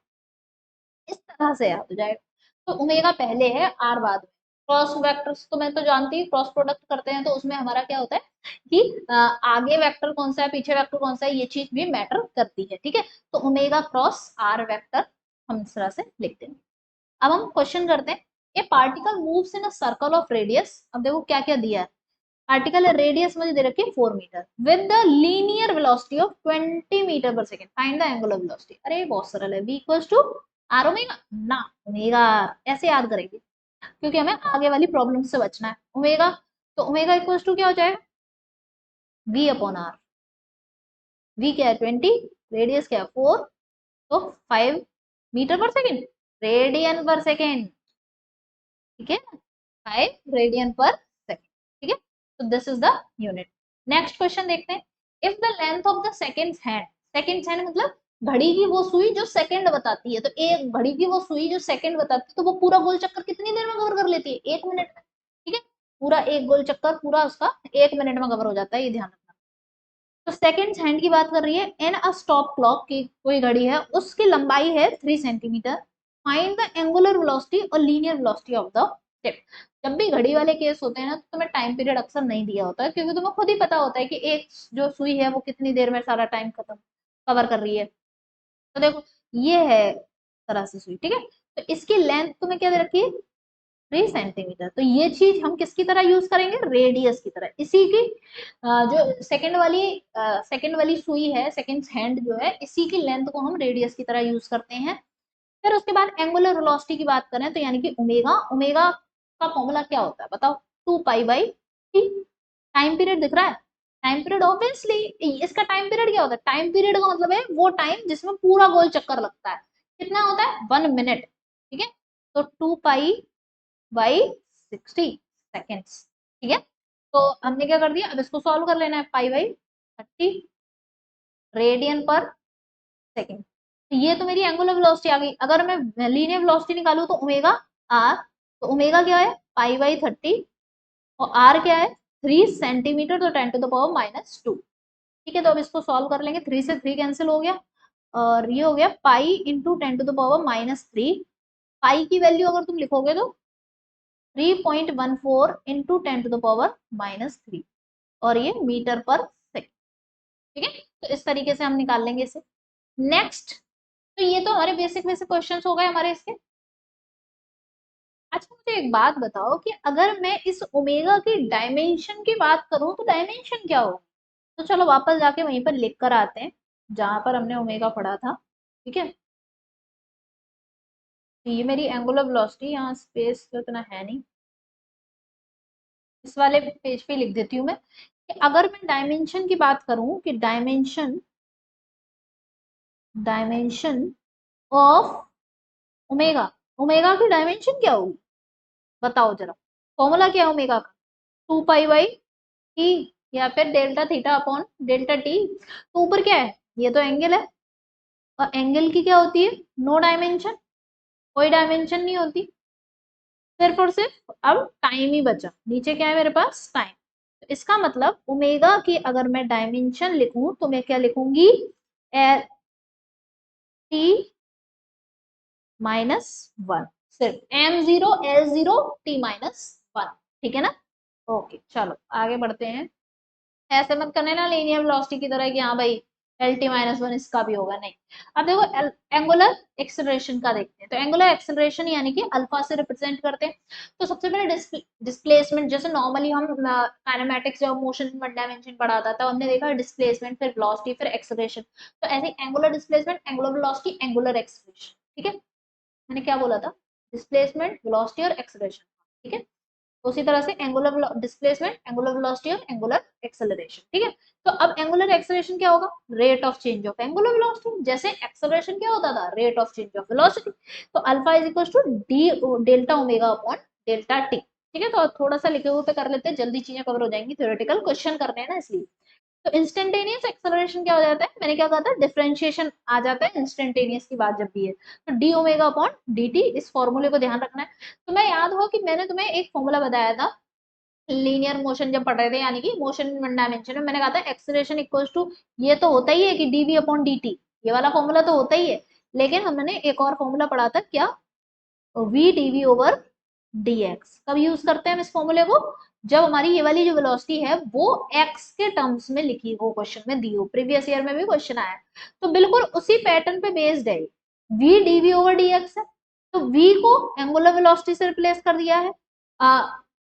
इस तरह से याद हो जाएगा। तो ओमेगा पहले है, आर बाद में। क्रॉस वेक्टर्स तो मैं तो जानती हूँ, क्रॉस प्रोडक्ट करते हैं तो उसमें हमारा क्या होता है कि आगे वेक्टर कौन सा है, पीछे वेक्टर कौन सा है, ये चीज भी मैटर करती है। ठीक है। तो ओमेगा क्रॉस आर वेक्टर हम इस तरह से लिखते हैं। अब हम क्वेश्चन करते हैं, ए particle moves in a circle of radius. अब देखो क्या क्या दिया है। पार्टिकल रेडियस मुझे दे रखी है 4 metre with the linear velocity of 20 metre पर second, find the angular velocity. अरे बहुत सरल है, v equals to r omega ना, ओमेगा आर ऐसे याद करेंगे क्योंकि हमें आगे वाली प्रॉब्लम से बचना है। ओमेगा, तो ओमेगा इक्वल्स टू क्या हो जाएगा? v upon are. v क्या है? 20, रेडियस क्या है? 4, तो 5 मीटर पर सेकंड, रेडियन पर सेकंड। ठीक है, 5 रेडियन पर सेकंड। ठीक है, तो this is the unit. Next question देखते हैं। If the length of the second hand मतलब घड़ी की वो सुई जो सेकंड बताती है, तो एक घड़ी की वो सुई जो सेकंड बताती है तो वो पूरा गोल चक्कर कितनी देर में कवर कर लेती है? 1 मिनट में। ठीक है, पूरा एक गोल चक्कर पूरा उसका 1 मिनट में कवर हो जाता है, ये ध्यान रखना। तो सेकंड हैंड की बात कर रही है। एन अ स्टॉप क्लॉक की कोई घड़ी है, उसकी लंबाई है 3 centimetre. Find the angular velocity और linear velocity of the tip. जब भी घड़ी वाले केस होते हैं ना तो तुम्हें टाइम पीरियड अक्सर नहीं दिया होता है, क्योंकि तुम्हें खुद ही पता होता है कि एक जो सुई है वो कितनी देर में सारा टाइम खत्म कवर कर रही है। तो देखो ये है तरह से सुई। ठीक है, तो इसकी लेंथ तुम्हें क्या दे रखी है? 3 सेंटीमीटर। तो ये चीज हम किसकी तरह यूज करेंगे? रेडियस की तरह। इसी की जो सेकंड वाली सुई है, सेकंड हैंड जो है, इसी की लेंथ को हम रेडियस की तरह यूज करते हैं। फिर उसके बाद एंगुलर वेलोसिटी की बात करें तो यानी कि ओमेगा, ओमेगा का फॉर्मूला क्या होता है बताओ? 2 pi by T. Time period दिख रहा है? टाइम पीरियड ऑब्वियसली इसका टाइम पीरियड क्या होता है? टाइम पीरियड का मतलब है वो टाइम जिसमें पूरा गोल चक्कर लगता है। कितना होता है? 1 मिनट। ठीक है, तो 2 पाई बाई 60 सेकेंड्स। ठीक है, तो हमने क्या कर दिया, अब इसको सॉल्व कर लेना है। पाई बाई 30 रेडियन पर सेकेंड। तो ये तो मेरी एंगुलर वेलोसिटी आ गई। अगर मैं लीनियर वेलोसिटी निकालू तो ओमेगा आर, तो ओमेगा क्या है? पाई बाई 30, और आर क्या है? 3 सेंटीमीटर, तो 10⁻⁻²। ठीक है, तो अब इसको सॉल्व कर लेंगे। 3 से 3 कैंसिल हो गया, और ये हो गया पाई इंटू 10⁻⁻3। पाई की वैल्यू अगर तुम लिखोगे तो 3.14 इंटू 10⁻⁻3, और ये मीटर पर सेकेंड। ठीक है, तो इस तरीके से हम निकाल लेंगे इसे। नेक्स्ट, तो ये तो हमारे बेसिक बेसिक क्वेश्चंस हो गए हमारे इसके। अच्छा मुझे एक बात बताओ कि अगर मैं इस ओमेगा की डायमेंशन की बात करूं तो डायमेंशन क्या हो? तो चलो वापस जाके वहीं पर लिख कर आते हैं जहां पर हमने ओमेगा पढ़ा था। ठीक है, तो ये मेरी एंगुलर वेलोसिटी, यहाँ स्पेस तो इतना है नहीं, इस वाले पेज पे लिख देती हूँ मैं कि अगर मैं डायमेंशन की बात करूं कि dimension dimension of omega, omega की डायमेंशन क्या होगी बताओ जरा? फॉर्मूला क्या है ओमेगा का? 2 पाई बाई टी, या फिर delta theta upon delta t. तो ऊपर क्या है? ये तो एंगल है, और एंगल की क्या होती है? नो डायमेंशन, कोई डायमेंशन नहीं होती। सिर्फ और सिर्फ अब टाइम ही बचा, नीचे क्या है मेरे पास? टाइम। तो इसका मतलब ओमेगा की अगर मैं डायमेंशन लिखूं तो मैं क्या लिखूंगी? टी -1, सिर्फ m0 l0 t-1। ठीक है ना? ओके, चलो आगे बढ़ते हैं। ऐसे मत करने ना लीनियर वेलोसिटी की तरह कि हाँ भाई एल टी माइनस वन इसका भी होगा नहीं। अब देखो एंगुलर एक्सेलरेशन का देखते हैं, तो एंगुलर एक्सेलरेशन यानी कि अल्फा से रिप्रेजेंट करते हैं। तो सबसे पहले डिस्प्लेसमेंट, जैसे नॉर्मली हम काइनेमैटिक्स या मोशन वन डायमेंशन पढ़ाता था, हमने देखा डिस्प्लेसमेंट फिर वेलोसिटी फिर एक्सेलरेशन। तो ऐसे angular displacement, angular velocity, angular acceleration, ठीक है। मैंने क्या बोला था, डिस्प्लेसमेंट, वेलोसिटी और एक्सेलरेशन, ठीक है। उसी तरह से एंगुलर डिस्प्लेसमेंट, एंगुलर वेलोसिटी और एंगुलर एक्सेलरेशन, ठीक है। तो अब एंगुलर एक्सेलरेशन क्या होगा, rate of change of angular velocity, जैसे एक्सेलरेशन क्या होता था, rate of change of velocity. तो alpha is equal to d delta omega upon delta t, ठीक है। तो थोड़ा सा लिखे हुए पे कर लेते हैं, जल्दी चीजें कवर हो जाएंगी, थ्योरेटिकल क्वेश्चन करने हैं ना इसलिए। तो इंस्टेंटेनियस एक्सेलरेशन क्या हो जाता है, मैंने क्या कहा था, डिफरेंशिएशन आ जाता है इंस्टेंटेनियस की बात जब भी है। तो D omega upon d T, इस फॉर्मूले को ध्यान रखना है। तो मैं याद हो कि मैंने तुम्हें एक फॉर्मूला बताया था लीनियर मोशन जब पढ़ रहे थे, यानी कि मोशन इन वन डायमेंशन में, मैंने कहा था एक्सेलरेशन इक्वल्स टू, ये तो होता ही है कि डीवी अपॉन डी टी, ये वाला फॉर्मूला तो होता ही है। लेकिन हमने एक और फॉर्मूला पढ़ा था क्या, v d v over d x. कब यूज करते हैं हम इस फॉर्मूले को, जब हमारी ये वाली जो वेलोसिटी है वो एक्स के टर्म्स में लिखी हो, क्वेश्चन में दी हो, प्रीवियस ईयर में भी क्वेश्चन आया। तो बिल्कुल उसी पैटर्न पे बेस्ड है, v d v over d x है। तो वी को एंगुलर वेलोसिटी से रिप्लेस कर दिया है,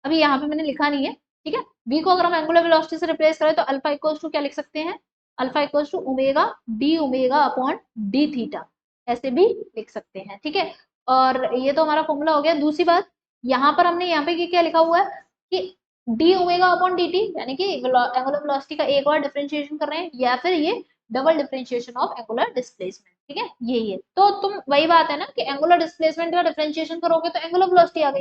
अभी यहाँ पे मैंने लिखा नहीं है, ठीक है। वी को अगर हम एंगुलर वेलोसिटी से रिप्लेस करें तो अल्फा इक्वल्स टू क्या लिख सकते हैं, alpha equals to omega d omega upon d theta, ऐसे भी लिख सकते हैं, ठीक है। और ये तो हमारा फॉर्मूला हो गया। दूसरी बात, यहाँ पर हमने यहाँ पे क्या लिखा हुआ है कि D omega upon d T, यानी कि एंगुलर वेलोसिटी का एक बार डिफरेंशिएशन कर रहे हैं, या फिर ये double differentiation of angular displacement, ठीक है, यही है। तो तुम वही बात है ना कि एंगुलर डिस्प्लेसमेंट का डिफरेंशिएशन करोगे तो एंगुलर वेलोसिटी आ गई,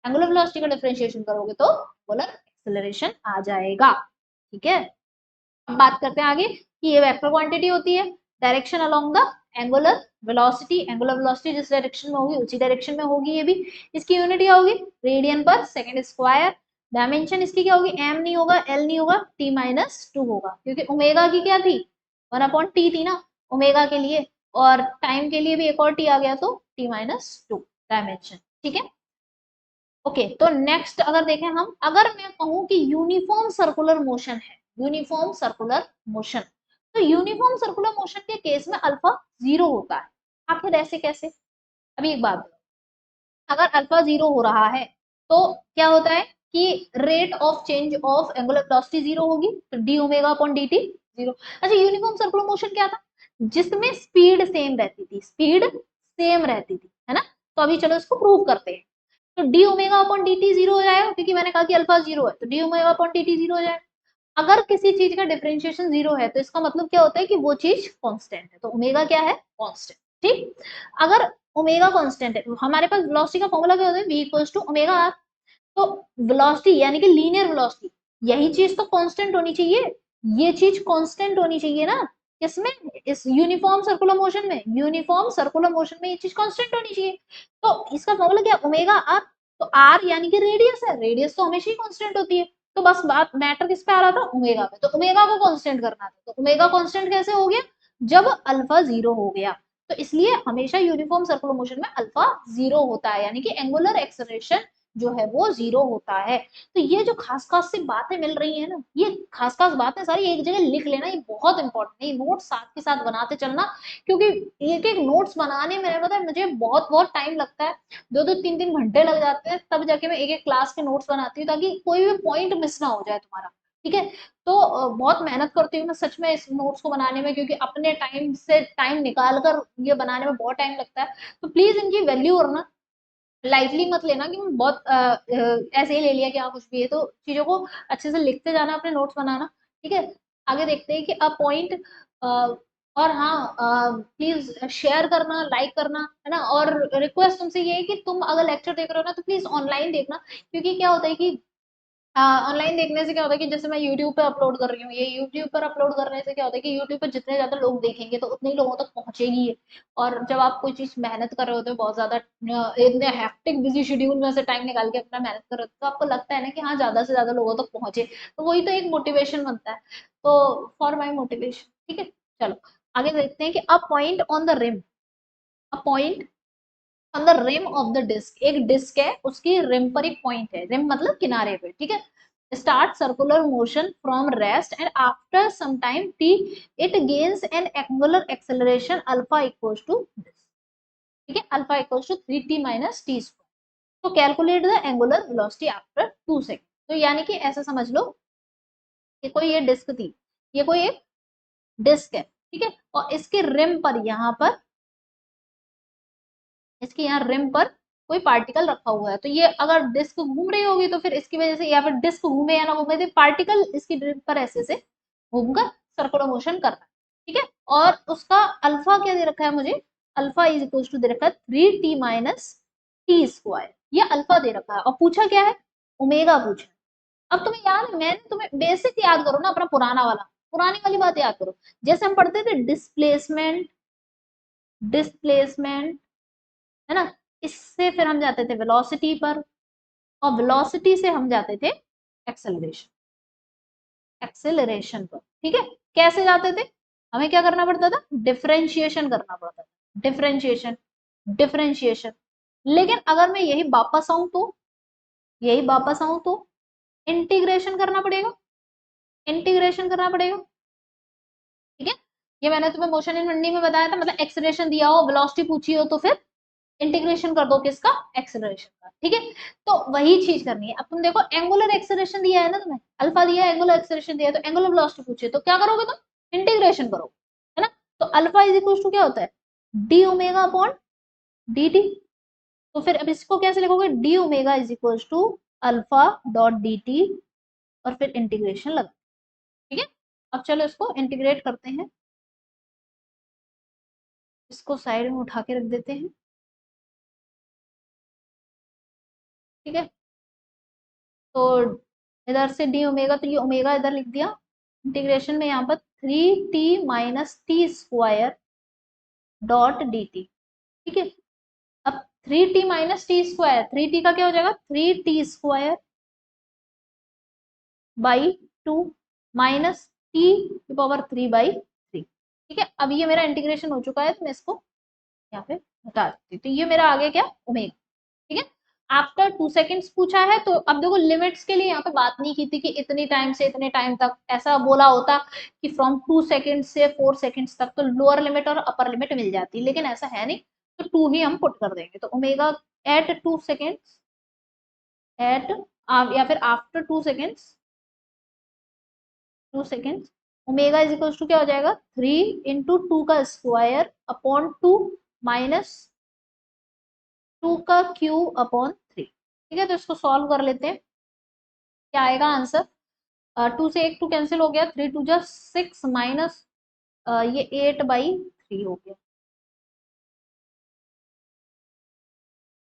एंगुलर वेलोसिटी का डिफरेंशिएशन करोगे तो एंगुलर एक्सेलरेशन आ जाएगा, ठीक है। अब बात करते हैं आगे कि ये वेक्टर क्वांटिटी होती है, direction along the angular velocity, angular velocity जिस डायरेक्शन में होगी उसी डायरेक्शन में होगी ये भी। इसकी यूनिट क्या होगी, रेडियन पर सेकंड स्क्वायर। डायमेंशन इसकी क्या होगी, एम नहीं होगा, एल नहीं होगा, टी माइनस टू होगा, क्योंकि ओमेगा की क्या थी, वन अपॉन टी थी ना ओमेगा के लिए, और टाइम के लिए भी एक और टी आ गया तो टी माइनस टू डायमेंशन, ठीक है। ओके, तो नेक्स्ट अगर देखें हम, अगर मैं कहूं कि यूनिफॉर्म सर्कुलर मोशन है, यूनिफॉर्म सर्कुलर मोशन, तो यूनिफॉर्म सर्कुलर मोशन के केस में अल्फा जीरो होता है। आखिर ऐसे कैसे, अभी एक बात, अगर अल्फा जीरो हो रहा है तो क्या होता है कि rate of change of angular velocity zero होगी, तो D omega upon d T zero. अच्छा, यूनिफॉर्म सर्कुलर मोशन क्या था, जिसमें स्पीड सेम रहती थी, स्पीड सेम रहती थी, है ना। तो अभी चलो इसको प्रूव करते हैं। तो D omega upon d T zero हो जाएगा, क्योंकि मैंने कहा कि अल्फा जीरो है, तो D omega upon d T zero हो जाएगा। अगर किसी चीज का डिफरेंशिएशन जीरो है तो इसका मतलब क्या होता है कि वो चीज कांस्टेंट है, तो ओमेगा क्या है, कांस्टेंट, ठीक। अगर ओमेगा कांस्टेंट है, हमारे पास वेलोसिटी का फॉर्मूला क्या होता है, v equals to omega r. तो वेलोसिटी यानी कि लीनियर वेलोसिटी, यही चीज तो कांस्टेंट होनी चाहिए, ये चीज कांस्टेंट होनी चाहिए ना, किसमें, इस यूनिफॉर्म सर्कुलर मोशन में, यूनिफॉर्म सर्कुलर मोशन में ये चीज कांस्टेंट होनी चाहिए। तो इसका फॉर्मूला क्या, ओमेगा आर। तो आर यानी कि रेडियस है, रेडियस तो हमेशा ही कांस्टेंट होती है। तो बस बात मैटर किस पे आ रहा था, ओमेगा पे। तो ओमेगा को कांस्टेंट करना था, तो ओमेगा कांस्टेंट कैसे हो गया, जब अल्फा जीरो हो गया। तो इसलिए हमेशा यूनिफॉर्म सर्कुलर मोशन में अल्फा जीरो होता है, यानी कि एंगुलर एक्सेलरेशन जो है वो जीरो होता है। तो ये जो खास खास सी बातें मिल रही है ना, ये खास खास बातें सारी एक जगह लिख लेना, ये बहुत इंपॉर्टेंट है। नोट साथ के साथ बनाते चलना, क्योंकि एक एक नोट्स बनाने में पता है मुझे बहुत बहुत टाइम लगता है, दो दो तीन तीन घंटे लग जाते हैं, तब जाके मैं एक एक क्लास के नोट्स बनाती हूँ, ताकि कोई भी पॉइंट मिस ना हो जाए तुम्हारा, ठीक है। तो बहुत मेहनत करती हूँ मैं सच में इस नोट्स को बनाने में, क्योंकि अपने टाइम से टाइम निकाल कर ये बनाने में बहुत टाइम लगता है। तो प्लीज इनकी वैल्यू करना, लाइटली मत लेना कि मैं बहुत ऐसे ही ले लिया क्या कुछ भी है। तो चीजों को अच्छे से लिखते जाना, अपने नोट्स बनाना, ठीक है। आगे देखते हैं कि अब पॉइंट, और हाँ, प्लीज शेयर करना, लाइक करना, है ना। और रिक्वेस्ट तुमसे ये है कि तुम अगर लेक्चर देख रहे हो ना तो प्लीज ऑनलाइन देखना, क्योंकि क्या होता है कि ऑनलाइन देखने से क्या होता है कि जैसे मैं यूट्यूब पे अपलोड कर रही हूँ, ये यूट्यूब पर अपलोड करने से क्या होता है कि यूट्यूब पर जितने ज्यादा लोग देखेंगे तो उतने ही लोगों तक पहुंचेगी ये। और जब आप कोई चीज मेहनत कर रहे होते हो बहुत ज्यादा, इतने हेक्टिक बिजी शेड्यूल में से टाइम निकाल के अपना मेहनत कर रहे होते हो, तो आपको लगता है ना कि हाँ ज्यादा से ज्यादा लोगों तक पहुंचे, तो वही तो एक मोटिवेशन बनता है। तो फॉर माई मोटिवेशन, ठीक है। चलो आगे देखते हैं कि a point on the rim, a point on the rim of the disc, एक डिस्क है उसकी रिम पर एक पॉइंट है, रिम मतलब किनारे पे, ठीक है। start circular motion from rest and after some time t it gains an angular acceleration alpha equals to this. ठीक है, alpha equals to 3t minus t square. तो calculate the angular velocity after 2 second. तो यानी कि ऐसा समझ लो कि कोई ये डिस्क थी, ये कोई एक डिस्क है, ठीक है, और इसके रिम पर यहाँ पर, इसके यहाँ रिम पर कोई पार्टिकल रखा हुआ है। तो ये अगर डिस्क घूम रही होगी तो फिर इसकी वजह से, या फिर डिस्क घूमे या ना घूमे, तो पार्टिकल इसकी रिम पर ऐसे से घूमकर सर्कुलर मोशन कर रहा है, ठीक है। और उसका अल्फा क्या दे रखा है मुझे, अल्फा इज इक्वल टू दे रखा है 3t माइनस टी स्क्वायर, ये अल्फा दे रखा है। और पूछा क्या है, ओमेगा पूछा। अब तुम्हें याद है, मैंने तुम्हें बेसिक याद करो ना, अपना पुराना वाला, पुरानी वाली बात याद करो। जैसे हम पढ़ते थे डिस्प्लेसमेंट, डिस्प्लेसमेंट, है ना, इससे फिर हम जाते थे वेलोसिटी पर, और वेलोसिटी से हम जाते थे एक्सेलरेशन, एक्सेलरेशन पर, ठीक है। कैसे जाते थे, हमें क्या करना पड़ता था, डिफरेंशिएशन करना पड़ता था, डिफरेंशिएशन, डिफरेंशिएशन। लेकिन अगर मैं यही वापस आऊं तो, यही वापस आऊं तो इंटीग्रेशन करना पड़ेगा, इंटीग्रेशन करना पड़ेगा, ठीक है। ये मैंने तुम्हें मोशन इन मंडी में बताया था, मतलब एक्सेलरेशन दिया हो, वेलोसिटी पूछी हो, तो फिर इंटीग्रेशन कर दो किसका, एक्सेलरेशन का, ठीक है। तो वही चीज करनी है। अब तुम देखो एंगुलर एक्सेलरेशन दिया है ना तुम्हें, अल्फा दिया है, एंगुलर एक्सेलरेशन दिया है, तो एंगुलर वेलोसिटी पूछे तो क्या करोगे तुम, इंटीग्रेशन करो, है ना। तो अल्फा इज इक्वल टू क्या होता है, d omega upon d t. तो फिर अब इसको कैसे लिखोगे, d omega is equal to alpha dot d t, और फिर इंटीग्रेशन लगा, ठीक है। अब चलो इसको इंटीग्रेट करते हैं, इसको साइड में उठा के रख देते हैं, ठीक है। तो इधर से डी ओमेगा, तो ये ओमेगा इधर लिख दिया, इंटीग्रेशन में यहाँ पर 3t minus t square dot d t, ठीक है। अब 3t minus t square, 3t का क्या हो जाएगा, 3t square by 2 minus T की पावर 3 बाई 3, ठीक है। अब ये मेरा इंटीग्रेशन हो चुका है, तो मैं इसको यहाँ पे बता देती हूँ। तो ये मेरा आ गया क्या, ओमेगा, ठीक है। आफ्टर 2 सेकेंड्स पूछा है, तो अब देखो लिमिट्स के लिए यहाँ पे बात नहीं की थी कि इतनी टाइम से इतने टाइम तक, ऐसा बोला होता कि फ्रॉम 2 सेकेंड से 4 सेकेंड्स तक, तो लोअर लिमिट और अपर लिमिट मिल जाती, लेकिन ऐसा है नहीं, तो 2 ही हम पुट कर देंगे। तो ओमेगा एट 2 सेकेंड्स, एट, या फिर after 2 seconds, 2 seconds, omega is equal to क्या हो जाएगा, 3 इंटू 2 का स्क्वायर अपॉन 2 माइनस 2 का क्यूब अपॉन 3, ठीक है। तो इसको सॉल्व कर लेते हैं, क्या आएगा आंसर, 2 से 1 2 कैंसिल हो गया, 3 2 जा 6 माइनस ये 8 बाई 3 हो गया।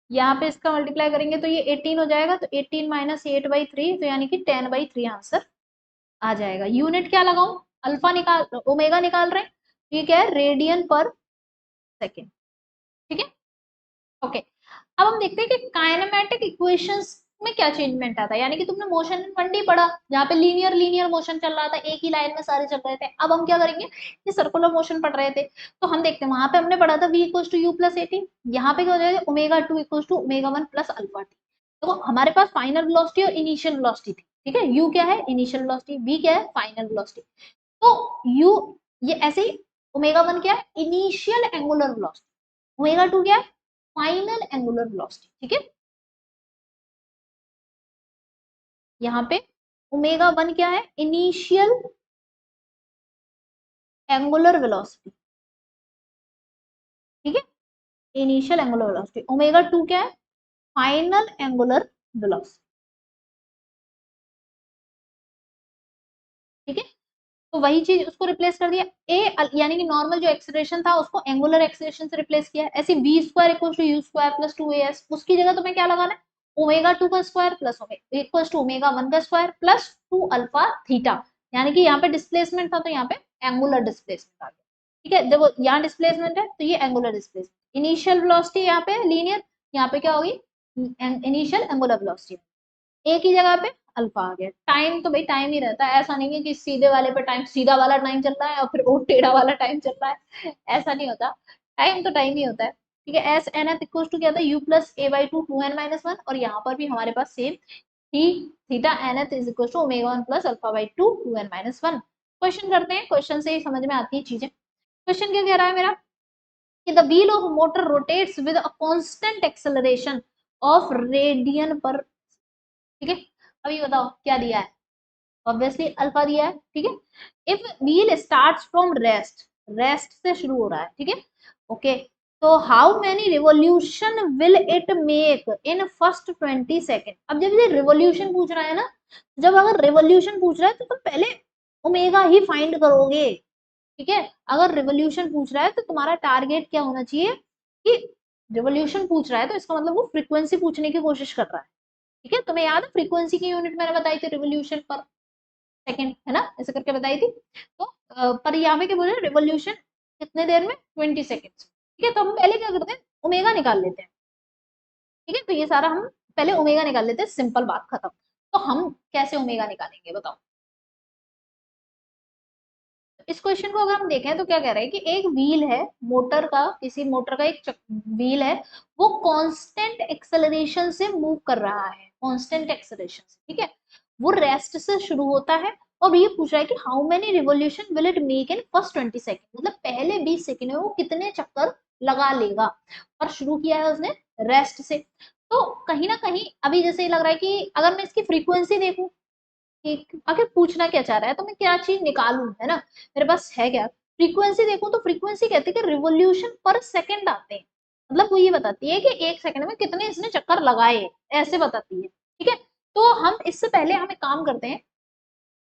यहाँ पे इसका मल्टीप्लाई करेंगे तो ये 18 हो जाएगा, तो 18 माइनस 8 बाई 3, तो यानी कि 10 बाई 3 आंसर आ जाएगा। यूनिट क्या लगाऊं, अल्फा निकाल, ओमेगा निकाल रहे हैं, ठीक है, रेडियन पर सेकेंड, ठीक है, ओके। अब हम देखते हैं कि काइनेमेटिक इक्वेशंस में क्या चेंजमेंट आता है। यानी कि तुमने मोशन इन 1D पढ़ा, जहाँ पे लीनियर लीनियर मोशन चल रहा था, एक ही लाइन में सारे चल रहे थे। अब हम क्या करेंगे, ये सर्कुलर मोशन पढ़ रहे थे, तो हम देखते हैं, वहां पे हमने पढ़ा था v equals to u plus a t, यहाँ पे क्या हो जाएगा, omega 2 equals to omega 1 plus alpha t. तो हमारे पास फाइनल वेलोसिटी और इनिशियल वेलोसिटी थी, ठीक है। u क्या है, इनिशियल वेलोसिटी, v क्या है, फाइनल वेलोसिटी। तो u, ये ऐसे ही, ओमेगा 1 क्या है, इनिशियल एंगुलर वेलोसिटी, ओमेगा 2 क्या है, फाइनल एंगुलर वेलोसिटी, ठीक है। यहाँ पे ओमेगा 1 क्या है, इनिशियल एंगुलर वेलोसिटी, ठीक है, इनिशियल एंगुलर वेलोसिटी। ओमेगा 2 क्या है, फाइनल एंगुलर वेलोसिटी, ठीक है। तो वही चीज उसको रिप्लेस कर दिया, ए यानी कि नॉर्मल जो एक्सेलरेशन था उसको एंगुलर एक्सेलरेशन से रिप्लेस किया। ऐसे v square equal to u square plus 2as, उसकी जगह तुम्हें क्या लगाना है, ओमेगा 2 का square plus equal to omega 1 का स्क्वायर प्लस 2 अल्फा थीटा। यानी कि यहाँ पे डिस्प्लेसमेंट था, तो यहाँ पे एंगुलर डिस्प्लेसमेंट आ गया, ठीक है। जब यहाँ डिस्प्लेसमेंट है तो ये एंगुलर डिस्प्लेसमेंट, इनिशियल वेलोसिटी यहाँ पे लीनियर, यहाँ पे क्या होगी, इनिशियल एंगुलर वेलोसिटी, एक ही जगह पे अल्फा आ गया। टाइम तो भाई टाइम ही रहता है, ऐसा नहीं है कि सीधे वाले पे टाइम, सीधा वाला टाइम चल रहा है और फिर वो टेढ़ा वाला टाइम चल रहा है, ऐसा नहीं होता, टाइम तो टाइम ही होता है, ठीक है। S n th equal to क्या था, u plus a by two, 2n minus 1, और यहाँ पर भी हमारे पास सेम ही theta nth is equal to omega 1 plus alpha by 2 2n minus 1। Question करते हैं, क्वेश्चन से ही समझ में आती है चीजें। क्वेश्चन क्या कह रहा है मेरा कि the wheel of motor rotates with a constant acceleration of radian पर, ठीक है। अभी बताओ क्या दिया है, ऑब्वियसली अल्फा दिया है, ठीक है। If wheel starts from rest, rest से शुरू हो रहा है, ठीक है, ओके। तो how many revolution will it make in first 20 second. अब जब ये रिवोल्यूशन पूछ रहा है ना, जब अगर रिवोल्यूशन पूछ रहा है तो तुम पहले ओमेगा ही फाइंड करोगे, ठीक है। अगर रिवोल्यूशन पूछ रहा है तो तुम्हारा टारगेट क्या होना चाहिए कि रिवोल्यूशन पूछ रहा है तो इसका मतलब वो फ्रीक्वेंसी पूछने की कोशिश कर रहा है, ठीक है। तुम्हें याद है फ्रीक्वेंसी की यूनिट मैंने बताई थी रिवोल्यूशन पर सेकंड, है ना, ऐसे करके बताई थी। तो पर यहाँ पे क्या बोल रहे हैं, रिवोल्यूशन कितने देर में, 20 सेकेंड, ठीक है। तो हम पहले क्या करते हैं, ओमेगा निकाल लेते हैं, ठीक है। तो ये सारा हम पहले ओमेगा निकाल लेते हैं, सिंपल बात खत्म। तो हम कैसे ओमेगा निकालेंगे बताओ। इस क्वेश्चन को अगर हम देखें तो क्या कह रहा है कि एक व्हील है मोटर का, किसी मोटर का एक व्हील है, वो कांस्टेंट एक्सेलरेशन से मूव कर रहा है, कांस्टेंट एक्सेलरेशन से, ठीक है। वो रेस्ट से शुरू होता है और ये पूछ रहा है कि how many revolution will it make in first 20 second, मतलब पहले 20 सेकेंड में वो कितने चक्कर लगा लेगा। और शुरू किया है उसने रेस्ट से। तो कहीं ना कहीं अभी जैसे ही लग रहा है कि अगर मैं इसकी फ्रीक्वेंसी देखूं कि आखिर पूछना क्या चाह रहा है, तो मैं क्या चीज निकालूं, है ना, मेरे पास है क्या। फ्रीक्वेंसी देखो तो फ्रीक्वेंसी कहती है कि रिवोल्यूशन पर सेकंड आते हैं, मतलब वो ये बताती है कि एक सेकंड में कितने इसने चक्कर लगाए, ऐसे बताती है, ठीक है। तो हम इससे पहले हम एक काम करते हैं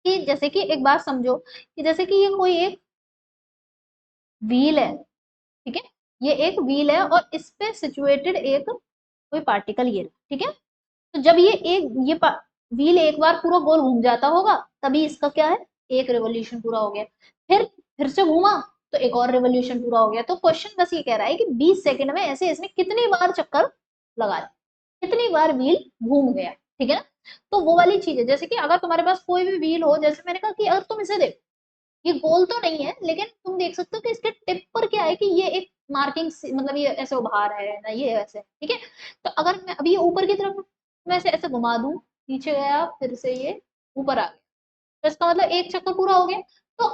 कि जैसे कि एक बात समझो कि जैसे कि ये कोई एक व्हील है, ठीक है, ये एक व्हील है और इस पे सिचुएटेड एक कोई पार्टिकल ये, ठीक है। तो जब ये व्हील एक बार पूरा गोल घूम जाता होगा तभी इसका क्या है, एक रेवोल्यूशन पूरा हो गया। फिर से घूमा तो एक और रेवोल्यूशन पूरा हो गया। तो क्वेश्चन बस ये कह रहा है कि 20 सेकंड में ऐसे इसने कितनी बार चक्कर लगा दिया, कितनी बार व्हील घूम गया, ठीक है ना। तो वो वाली चीज है, जैसे कि अगर तुम्हारे पास कोई भी व्हील हो, जैसे मैंने कहा कि अगर तुम इसे देखो, ये गोल तो नहीं है लेकिन तुम देख सकते हो कि इसके टिप पर क्या है कि ये एक मार्किंग, मतलब ये ऐसे उभार है ना, ये ऐसे, ठीक है। तो अगर मैं अभी ये ऊपर की तरफ मैं ऐसे ऐसे घुमा दूं, नीचे गया फिर से ये ऊपर आ गया, तो इसका मतलब एक चक्कर पूरा हो गया। तो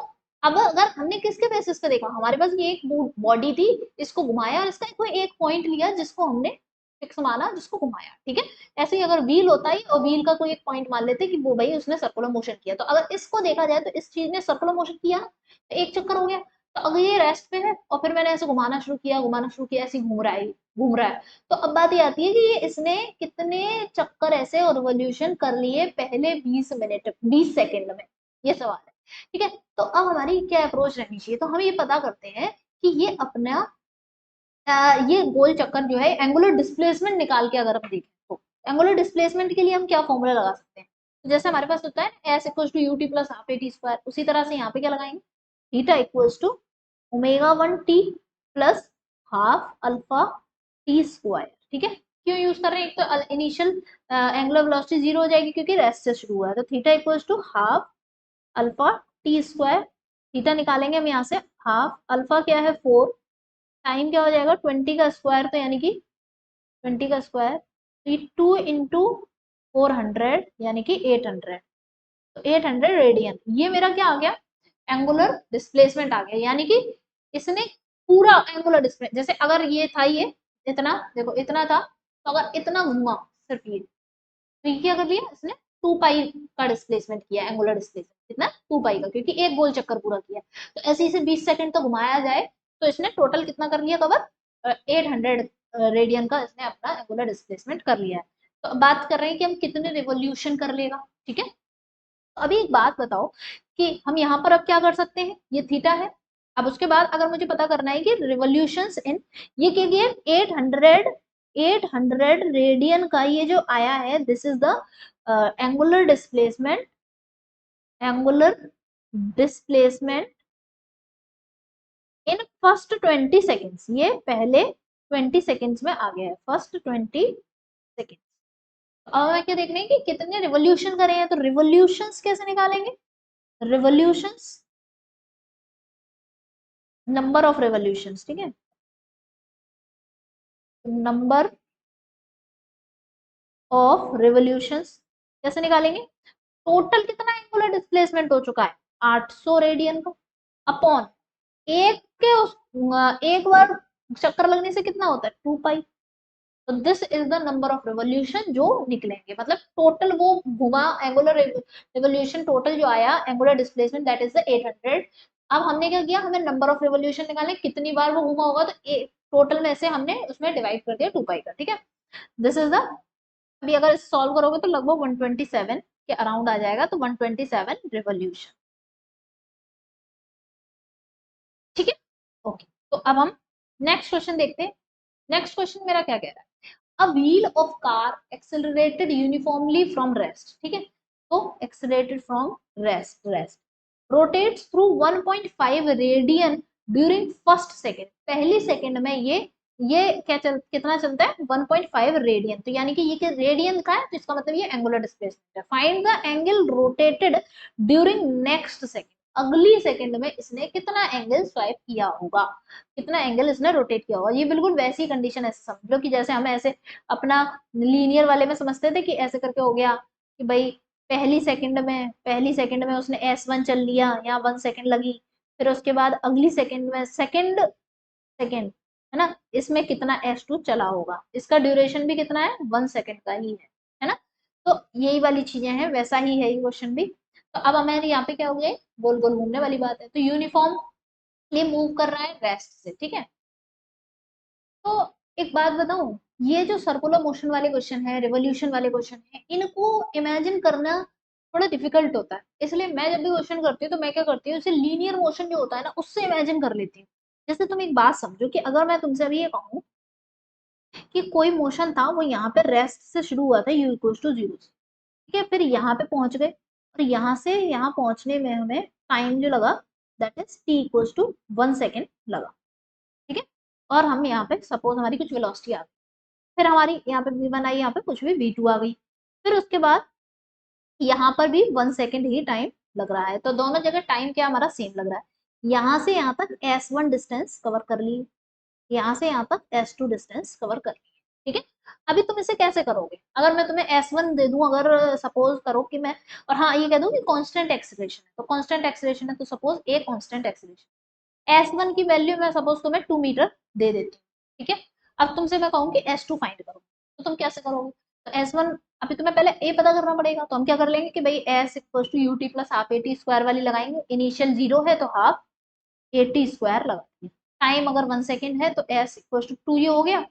अब अगर हमने किसके बेसिस पे देखा, हमारे पास ये एक बॉडी थी, इसको घुमाया और इसका कोई एक पॉइंट लिया जिसको हमने फिक्स माना, जिसको घुमाया, ठीक है। ऐसे ही अगर व्हील होता है और व्हील का कोई एक पॉइंट मान लेते कि वो भाई उसने सर्कुलर मोशन किया, तो अगर इसको देखा जाए तो इस चीज ने सर्कुलर मोशन किया ना, तो एक चक्कर हो गया। तो अगर ये रेस्ट पे है और फिर मैंने ऐसे घुमाना शुरू किया, ऐसे घूम रहा है, घूम रहा है, तो अब बात ये आती है कि ये इसने कितने चक्कर ऐसे और रिवॉल्यूशन कर लिए पहले 20 मिनट 20 सेकंड में, ये सवाल है, ठीक है। तो अब हमारी क्या अप्रोच रहनी चाहिए, तो हम ये पता करते हैं कि ये अपना ये गोल चक्कर जो है एंगुलर डिस्प्लेसमेंट निकाल के अगर हम देखें तो एंगुलर डिस्प्लेसमेंट के लिए हम क्या फॉर्मूला लगा सकते हैं। तो जैसे हमारे पास होता है s equals to u t plus half a t square, उसी तरह से यहाँ पे क्या लगाएंगे, theta equals to omega 1 t plus half alpha t square, ठीक है। क्यों यूज कर रहे हैं, एक तो इनिशियल एंगुलर वेलोसिटी जीरो हो जाएगी क्योंकि रेस्ट से शुरू हुआ है, तो theta equals to half alpha t square, theta निकालेंगे हम यहाँ से, हाफ अल्फा क्या है 4, टाइम क्या हो जाएगा 20 का स्क्वायर, तो यानी कि 20 का स्क्वायर, तो 2 इंटू 400 यानी कि 800, तो 800 रेडियन, ये मेरा क्या आ गया, एंगुलर डिस्प्लेसमेंट आ गया। यानी कि इसने पूरा एंगुलर डिस्प्लेस, जैसे अगर ये था, ये इतना देखो इतना था, तो अगर इतना घूमा सिर्फ ये, तो ये क्या कर लिया इसने, 2 पाई का डिस्प्लेसमेंट किया, एंगुलर डिस्प्लेसमेंट कितना 2 पाई का, क्योंकि एक गोल चक्कर पूरा किया। तो ऐसे इसे 20 सेकंड तो घुमाया जाए तो इसने टोटल कितना कर लिया कवर, 800 रेडियन का इसने अपना एंगुलर डिस्प्लेसमेंट कर लिया है। तो अब बात कर रहे हैं कि हम कितने रिवोल्यूशन कर लेगा, ठीक है। तो अभी एक बात बताओ कि हम यहाँ पर अब क्या कर सकते हैं, ये थीटा है। अब उसके बाद अगर मुझे पता करना है कि रिवोल्यूशंस इन, ये क्या किया 800 रेडियन का ये जो आया है, this is the angular displacement, angular displacement in first 20 seconds, ये पहले 20 सेकेंड्स में आ गया है, फर्स्ट 20 सेकेंड्स। अब मैं क्या देख रहे हैं कि कितने रिवोल्यूशन करे हैं, तो रिवोल्यूशंस कैसे निकालेंगे, रिवोल्यूशंस, नंबर ऑफ रिवोल्यूशंस, ठीक है, नंबर ऑफ रिवोल्यूशंस कैसे निकालेंगे? टोटल कितना एंगुलर डिस्प्लेसमेंट हो चुका है 800 रेडियन का, अपॉन एक के एक बार चक्कर लगने से कितना होता है 2 पाई। तो this is the number of revolution जो निकलेंगे, मतलब टोटल वो घुमा एंगुलर रेवोल्यूशन टोटल जो आया angular displacement that is the 800। अब हमने क्या किया, हमें नंबर ऑफ रेवोल्यूशन निकालने, कितनी बार वो घुमा होगा, तो टोटल में से हमने उसमें डिवाइड कर दिया 2 पाई का, ठीक है। दिस इज द, अभी अगर सॉल्व करोगे तो लगभग 127 के अराउंड आ जाएगा, तो 127 रेवोल्यूशन, ठीक है। ओके, तो अब हम नेक्स्ट क्वेश्चन देखते हैं। नेक्स्ट क्वेश्चन मेरा क्या कह रहा है, a wheel of car accelerated uniformly from rest, ठीक है। तो accelerated from rest rotates through 1.5 radian during first second, पहली सेकेंड में ये क्या कितना चलता है 1.5 रेडियन, तो यानी कि ये रेडियन का है, तो इसका मतलब ये एंगुलर डिस्प्लेसमेंट है। Find the angle rotated during next second, अगली सेकेंड में इसने कितना एंगल स्वाइप किया होगा, कितना एंगल इसने रोटेट किया होगा। ये बिल्कुल वैसी कंडीशन ऐसे समझ लो कि जैसे हम ऐसे अपना लीनियर वाले में समझते थे कि ऐसे करके हो गया कि भाई पहली सेकंड में उसने S1 चल लिया, यहाँ 1 सेकंड लगी, फिर उसके बाद अगली सेकंड में सेकंड सेकंड है ना, इसमें कितना S2 चला होगा, इसका ड्यूरेशन भी कितना है 1 सेकंड का ही है ना। तो यही वाली चीजें हैं, वैसा ही है ये क्वेश्चन भी। तो अब हमारे यहाँ पे क्या हो गया, गोल गोल घूमने वाली बात है, तो यूनिफॉर्म ये मूव कर रहा है रेस्ट से, ठीक है। तो एक बात बताऊं, ये जो सर्कुलर मोशन वाले क्वेश्चन है, रिवोल्यूशन वाले क्वेश्चन है, इनको इमेजिन करना थोड़ा डिफिकल्ट होता है, इसलिए मैं जब भी क्वेश्चन करती हूँ तो मैं क्या करती हूँ, इसे लीनियर मोशन जो होता है ना उससे इमेजिन कर लेती हूँ। जैसे तुम एक बात समझो कि अगर मैं तुमसे अभी ये कहूँ कि कोई मोशन था, वो यहाँ पे रेस्ट से शुरू हुआ था u इक्वल्स टू 0 से, ठीक है, फिर यहाँ पे पहुंच गए, और यहाँ से यहाँ पहुंचने में हमें टाइम जो लगा that is t equals to 1 second लगा, ठीक है। और हम यहाँ पे सपोज हमारी कुछ वेलोसिटी आ गई, फिर हमारी यहाँ पे v1 आई, यहाँ पे कुछ भी v2 आ गई, फिर उसके बाद यहाँ पर भी 1 सेकेंड ही टाइम लग रहा है, तो दोनों जगह टाइम क्या हमारा सेम लग रहा है। यहाँ से यहाँ तक S1 डिस्टेंस कवर कर ली, यहाँ से यहाँ तक S2 डिस्टेंस कवर कर ली, ठीक है। अभी तुम इसे कैसे करोगे, अगर मैं तुम्हें S1 दे दूं, अगर सपोज करो कि मैं, और हाँ ये कह दूं कि कांस्टेंट एक्सीलरेशन है, तो कांस्टेंट एक्सीलरेशन है, तो suppose a constant acceleration, S1 की वैल्यू मैं सपोज तुम्हें 2 मीटर दे देती हूँ, ठीक है। अब तुमसे मैं कहूँ कि S2 फाइंड करो, तो तुम कैसे करोगे, तो S1 अभी तुम्हें पहले ए पता करना पड़ेगा, तो हम क्या कर लेंगे कि भाई S equal to u t plus half a t square वाली लगाएंगे, इनिशियल 0 है तो हाफ ए टी स्क्वायर लगाएंगे, टाइम अगर 1 सेकेंड है तो S इक्वल टू 2 ये हो गया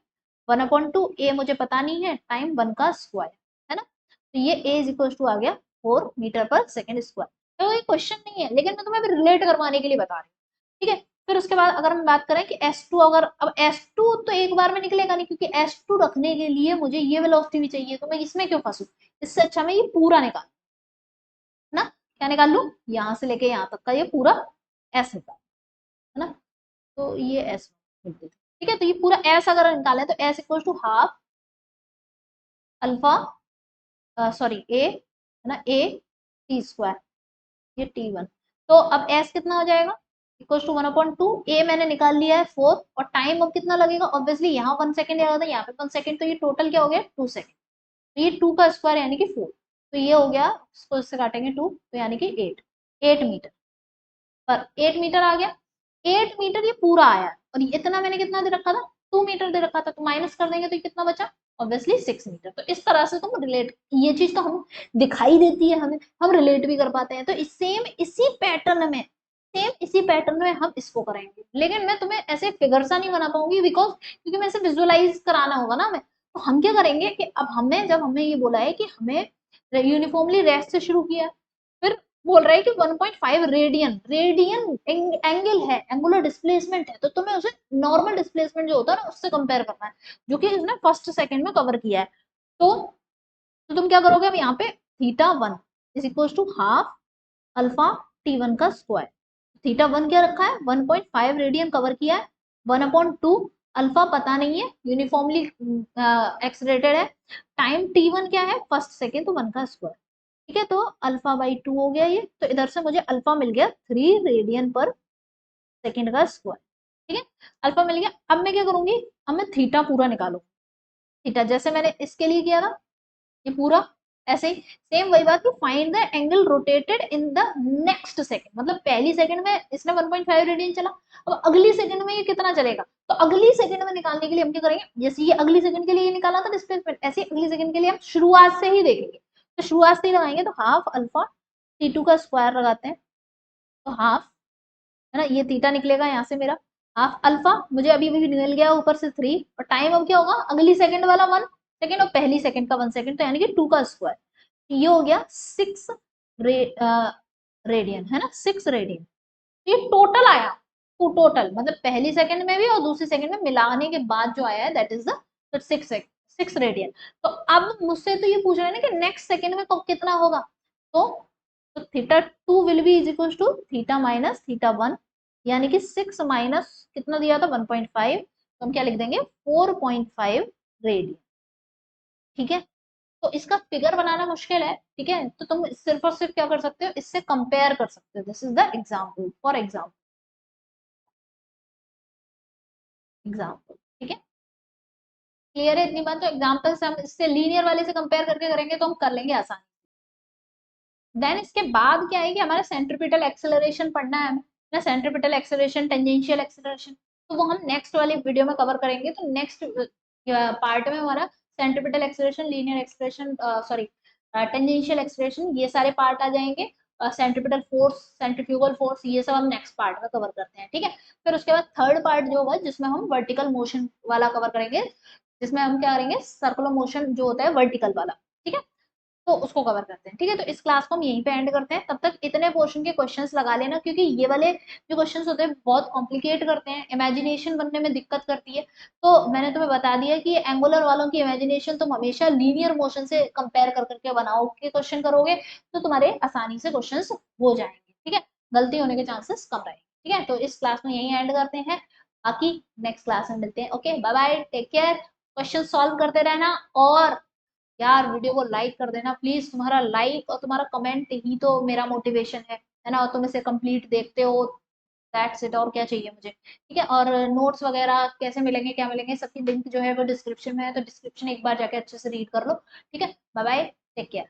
1/2, ए मुझे पता नहीं है, टाइम 1 का स्क्वायर है ना, तो ये ए इज इक्वल टू आ गया 4 मीटर पर सेकेंड स्क्वायर। तो ये क्वेश्चन नहीं है, लेकिन मैं तुम्हें रिलेट करवाने के लिए बता रही हूँ, ठीक है। फिर उसके बाद अगर हम बात करें कि S2, अगर अब S2 तो एक बार में निकलेगा नहीं, क्योंकि S2 रखने के लिए मुझे ये वेलोसिटी भी चाहिए, तो मैं इसमें क्यों फंसू, इससे अच्छा मैं ये पूरा निकाल, है ना, क्या निकाल लू, यहाँ से लेके यहाँ तक का ये पूरा S निकाल, है ना, तो ये S ठीक है। तो ये पूरा S अगर निकाले तो S equal to half alpha, sorry a है ना, ए टी स्क्वायर, ये T1, तो अब S कितना हो जाएगा इक्वल टू 1/2, ए मैंने निकाल लिया है 4, और टाइम अब कितना लगेगा, ऑब्वियसली यहाँ 1 सेकेंड लगा था, यहाँ पे 1 सेकेंड, तो ये टोटल क्या हो गया 2 सेकेंड, तो ये 2 का स्क्वायर यानी कि 4, तो ये हो गया, इसको इससे काटेंगे 2, तो यानी कि 8 मीटर, पर 8 मीटर आ गया, 8 मीटर ये पूरा आया, और इतना मैंने कितना दे रखा था 2 मीटर दे रखा था, तो माइनस कर देंगे तो ये कितना बचा, ऑब्वियसली 6 मीटर। तो इस तरह से तुम रिलेट, ये चीज तो हम दिखाई देती है हमें, हम रिलेट भी कर पाते हैं, तो सेम इसी पैटर्न में हम इसको करेंगे, लेकिन मैं तुम्हें ऐसे फिगर सा नहीं बना पाऊंगी, बिकॉज क्योंकि मैं इसे विजुअलाइज कराना होगा ना हमें। तो हम क्या करेंगे कि अब हमें, जब हमें ये बोला है कि हमें यूनिफॉर्मली रेस्ट से शुरू किया, फिर बोल रहा है कि 1.5 रेडियन, एंगल है, एंगुलर डिस्प्लेसमेंट है, तो तुम्हें उसे नॉर्मल डिस्प्लेसमेंट जो होता है ना उससे कंपेयर करना है, जो कि इसने फर्स्ट सेकंड में कवर किया है। तो तुम क्या करोगे, अब यहाँ पे θ1 is equal to half alpha T1 का स्क्वायर, θ1 क्या रखा है 1.5 रेडियन कवर किया है, 1/2, अल्फा पता नहीं है, यूनिफॉर्मली एक्सलेटेड है, टाइम T1 क्या है फर्स्ट सेकेंड, तो 1 का स्क्वायर, ठीक है। तो अल्फा बाई 2 हो गया ये, तो इधर से मुझे अल्फा मिल गया 3 रेडियन पर सेकेंड का स्क्वायर, ठीक है, अल्फा मिल गया। अब मैं क्या करूंगी, अब मैं थीटा पूरा निकालू, थीटा जैसे मैंने इसके लिए किया था, ये पूरा ऐसे ही सेम वही बात कि find the angle rotated in the next second, मतलब पहली सेकंड में इसने 1.5 रेडियन चला, अब अगली सेकंड में ये कितना चलेगा, तो अगली सेकंड में निकालने के लिए हम क्या करेंगे, जैसे ये अगली सेकंड के लिए निकाला था डिस्प्लेसमेंट, ऐसे अगली सेकंड के लिए हम शुरुआत से ही देखेंगे, तो शुरुआत से ही लगाएंगे, तो हाफ अल्फा T2 का स्क्वायर लगाते हैं, तो हाफ है ना, ये थीटा निकलेगा यहाँ से मेरा, हाफ अल्फा मुझे अभी भी मिल गया ऊपर से 3, और टाइम अब क्या होगा, अगली सेकंड वाला 1 सेकंड और पहली सेकंड का 1 सेकंड, तो यानी कि 2 का स्क्वायर, ये हो गया 6 रेडियन, है ना, 6 रेडियन, ये टोटल आया, तो टोटल मतलब पहली सेकंड में भी और दूसरी सेकंड में मिलाने के बाद जो आया है दैट इज द 6 रेडियन। तो अब मुझसे तो ये पूछ रहे हैं ना कि नेक्स्ट सेकंड में कब कितना होगा, तो theta 2 will be is equal to theta minus theta 1, यानी कि 6 माइनस कितना दिया था 1.5, तो हम क्या लिख देंगे 4.5 रेडियन। ठीक है, तो इसका फिगर बनाना मुश्किल है, ठीक है, तो तुम सिर्फ और सिर्फ क्या कर सकते हो, इससे कंपेयर कर सकते हो, this is the example for example, ठीक है, क्लियर है इतनी बात, तो एग्जाम्पल से हम इससे लीनियर वाले से कंपेयर करके करेंगे तो हम कर लेंगे आसानी। देन इसके बाद क्या है कि हमारा सेंट्रीपिटल एक्सेलरेशन पढ़ना है हमें ना, सेंट्रीपिटल एक्सेलरेशन, टेंजेंशियल एक्सेलरेशन, तो वो हम नेक्स्ट वाली वीडियो में कवर करेंगे, तो नेक्स्ट पार्ट में हमारा centripetal acceleration, linear acceleration, sorry tangential acceleration, ये सारे पार्ट आ जाएंगे, सेंट्रीपिटल फोर्स, सेंट्रीफ्यूगल फोर्स, ये सब हम नेक्स्ट पार्ट में कवर करते हैं, ठीक है। फिर उसके बाद थर्ड पार्ट जो होगा जिसमें हम वर्टिकल मोशन वाला कवर करेंगे, जिसमें हम क्या करेंगे, सर्कुलर मोशन जो होता है वर्टिकल वाला, ठीक है, तो उसको कवर करते हैं, ठीक है। तो इस क्लास को हम यहीं पे एंड करते हैं, तब तक इतने पोर्शन के क्वेश्चंस लगा लेना, क्योंकि ये वाले जो क्वेश्चंस होते हैं बहुत कॉम्प्लिकेट करते हैं, इमेजिनेशन बनने में दिक्कत करती है, तो मैंने तुम्हें बता दिया कि एंगुलर वालों की इमेजिनेशन तुम हमेशा लीनियर मोशन से कंपेयर कर करके बनाओ के क्वेश्चन करोगे, तो तुम्हारे आसानी से क्वेश्चन हो जाएंगे, ठीक है, गलती होने के चांसेस कम रहेंगे, ठीक है। तो इस क्लास में यही एंड करते हैं, बाकी नेक्स्ट क्लास में मिलते हैं, okay, bye bye, take care, question solve करते रहना, और यार वीडियो को लाइक कर देना प्लीज, तुम्हारा लाइक और तुम्हारा कमेंट ही तो मेरा मोटिवेशन है ना, और तुम इसे कंप्लीट देखते हो, दैट्स इट, और क्या चाहिए मुझे, ठीक है। और नोट्स वगैरह कैसे मिलेंगे, क्या मिलेंगे, सबकी लिंक जो है वो डिस्क्रिप्शन में है, तो डिस्क्रिप्शन एक बार जाके अच्छे से रीड कर लो, ठीक है, बाय बाय, टेक केयर।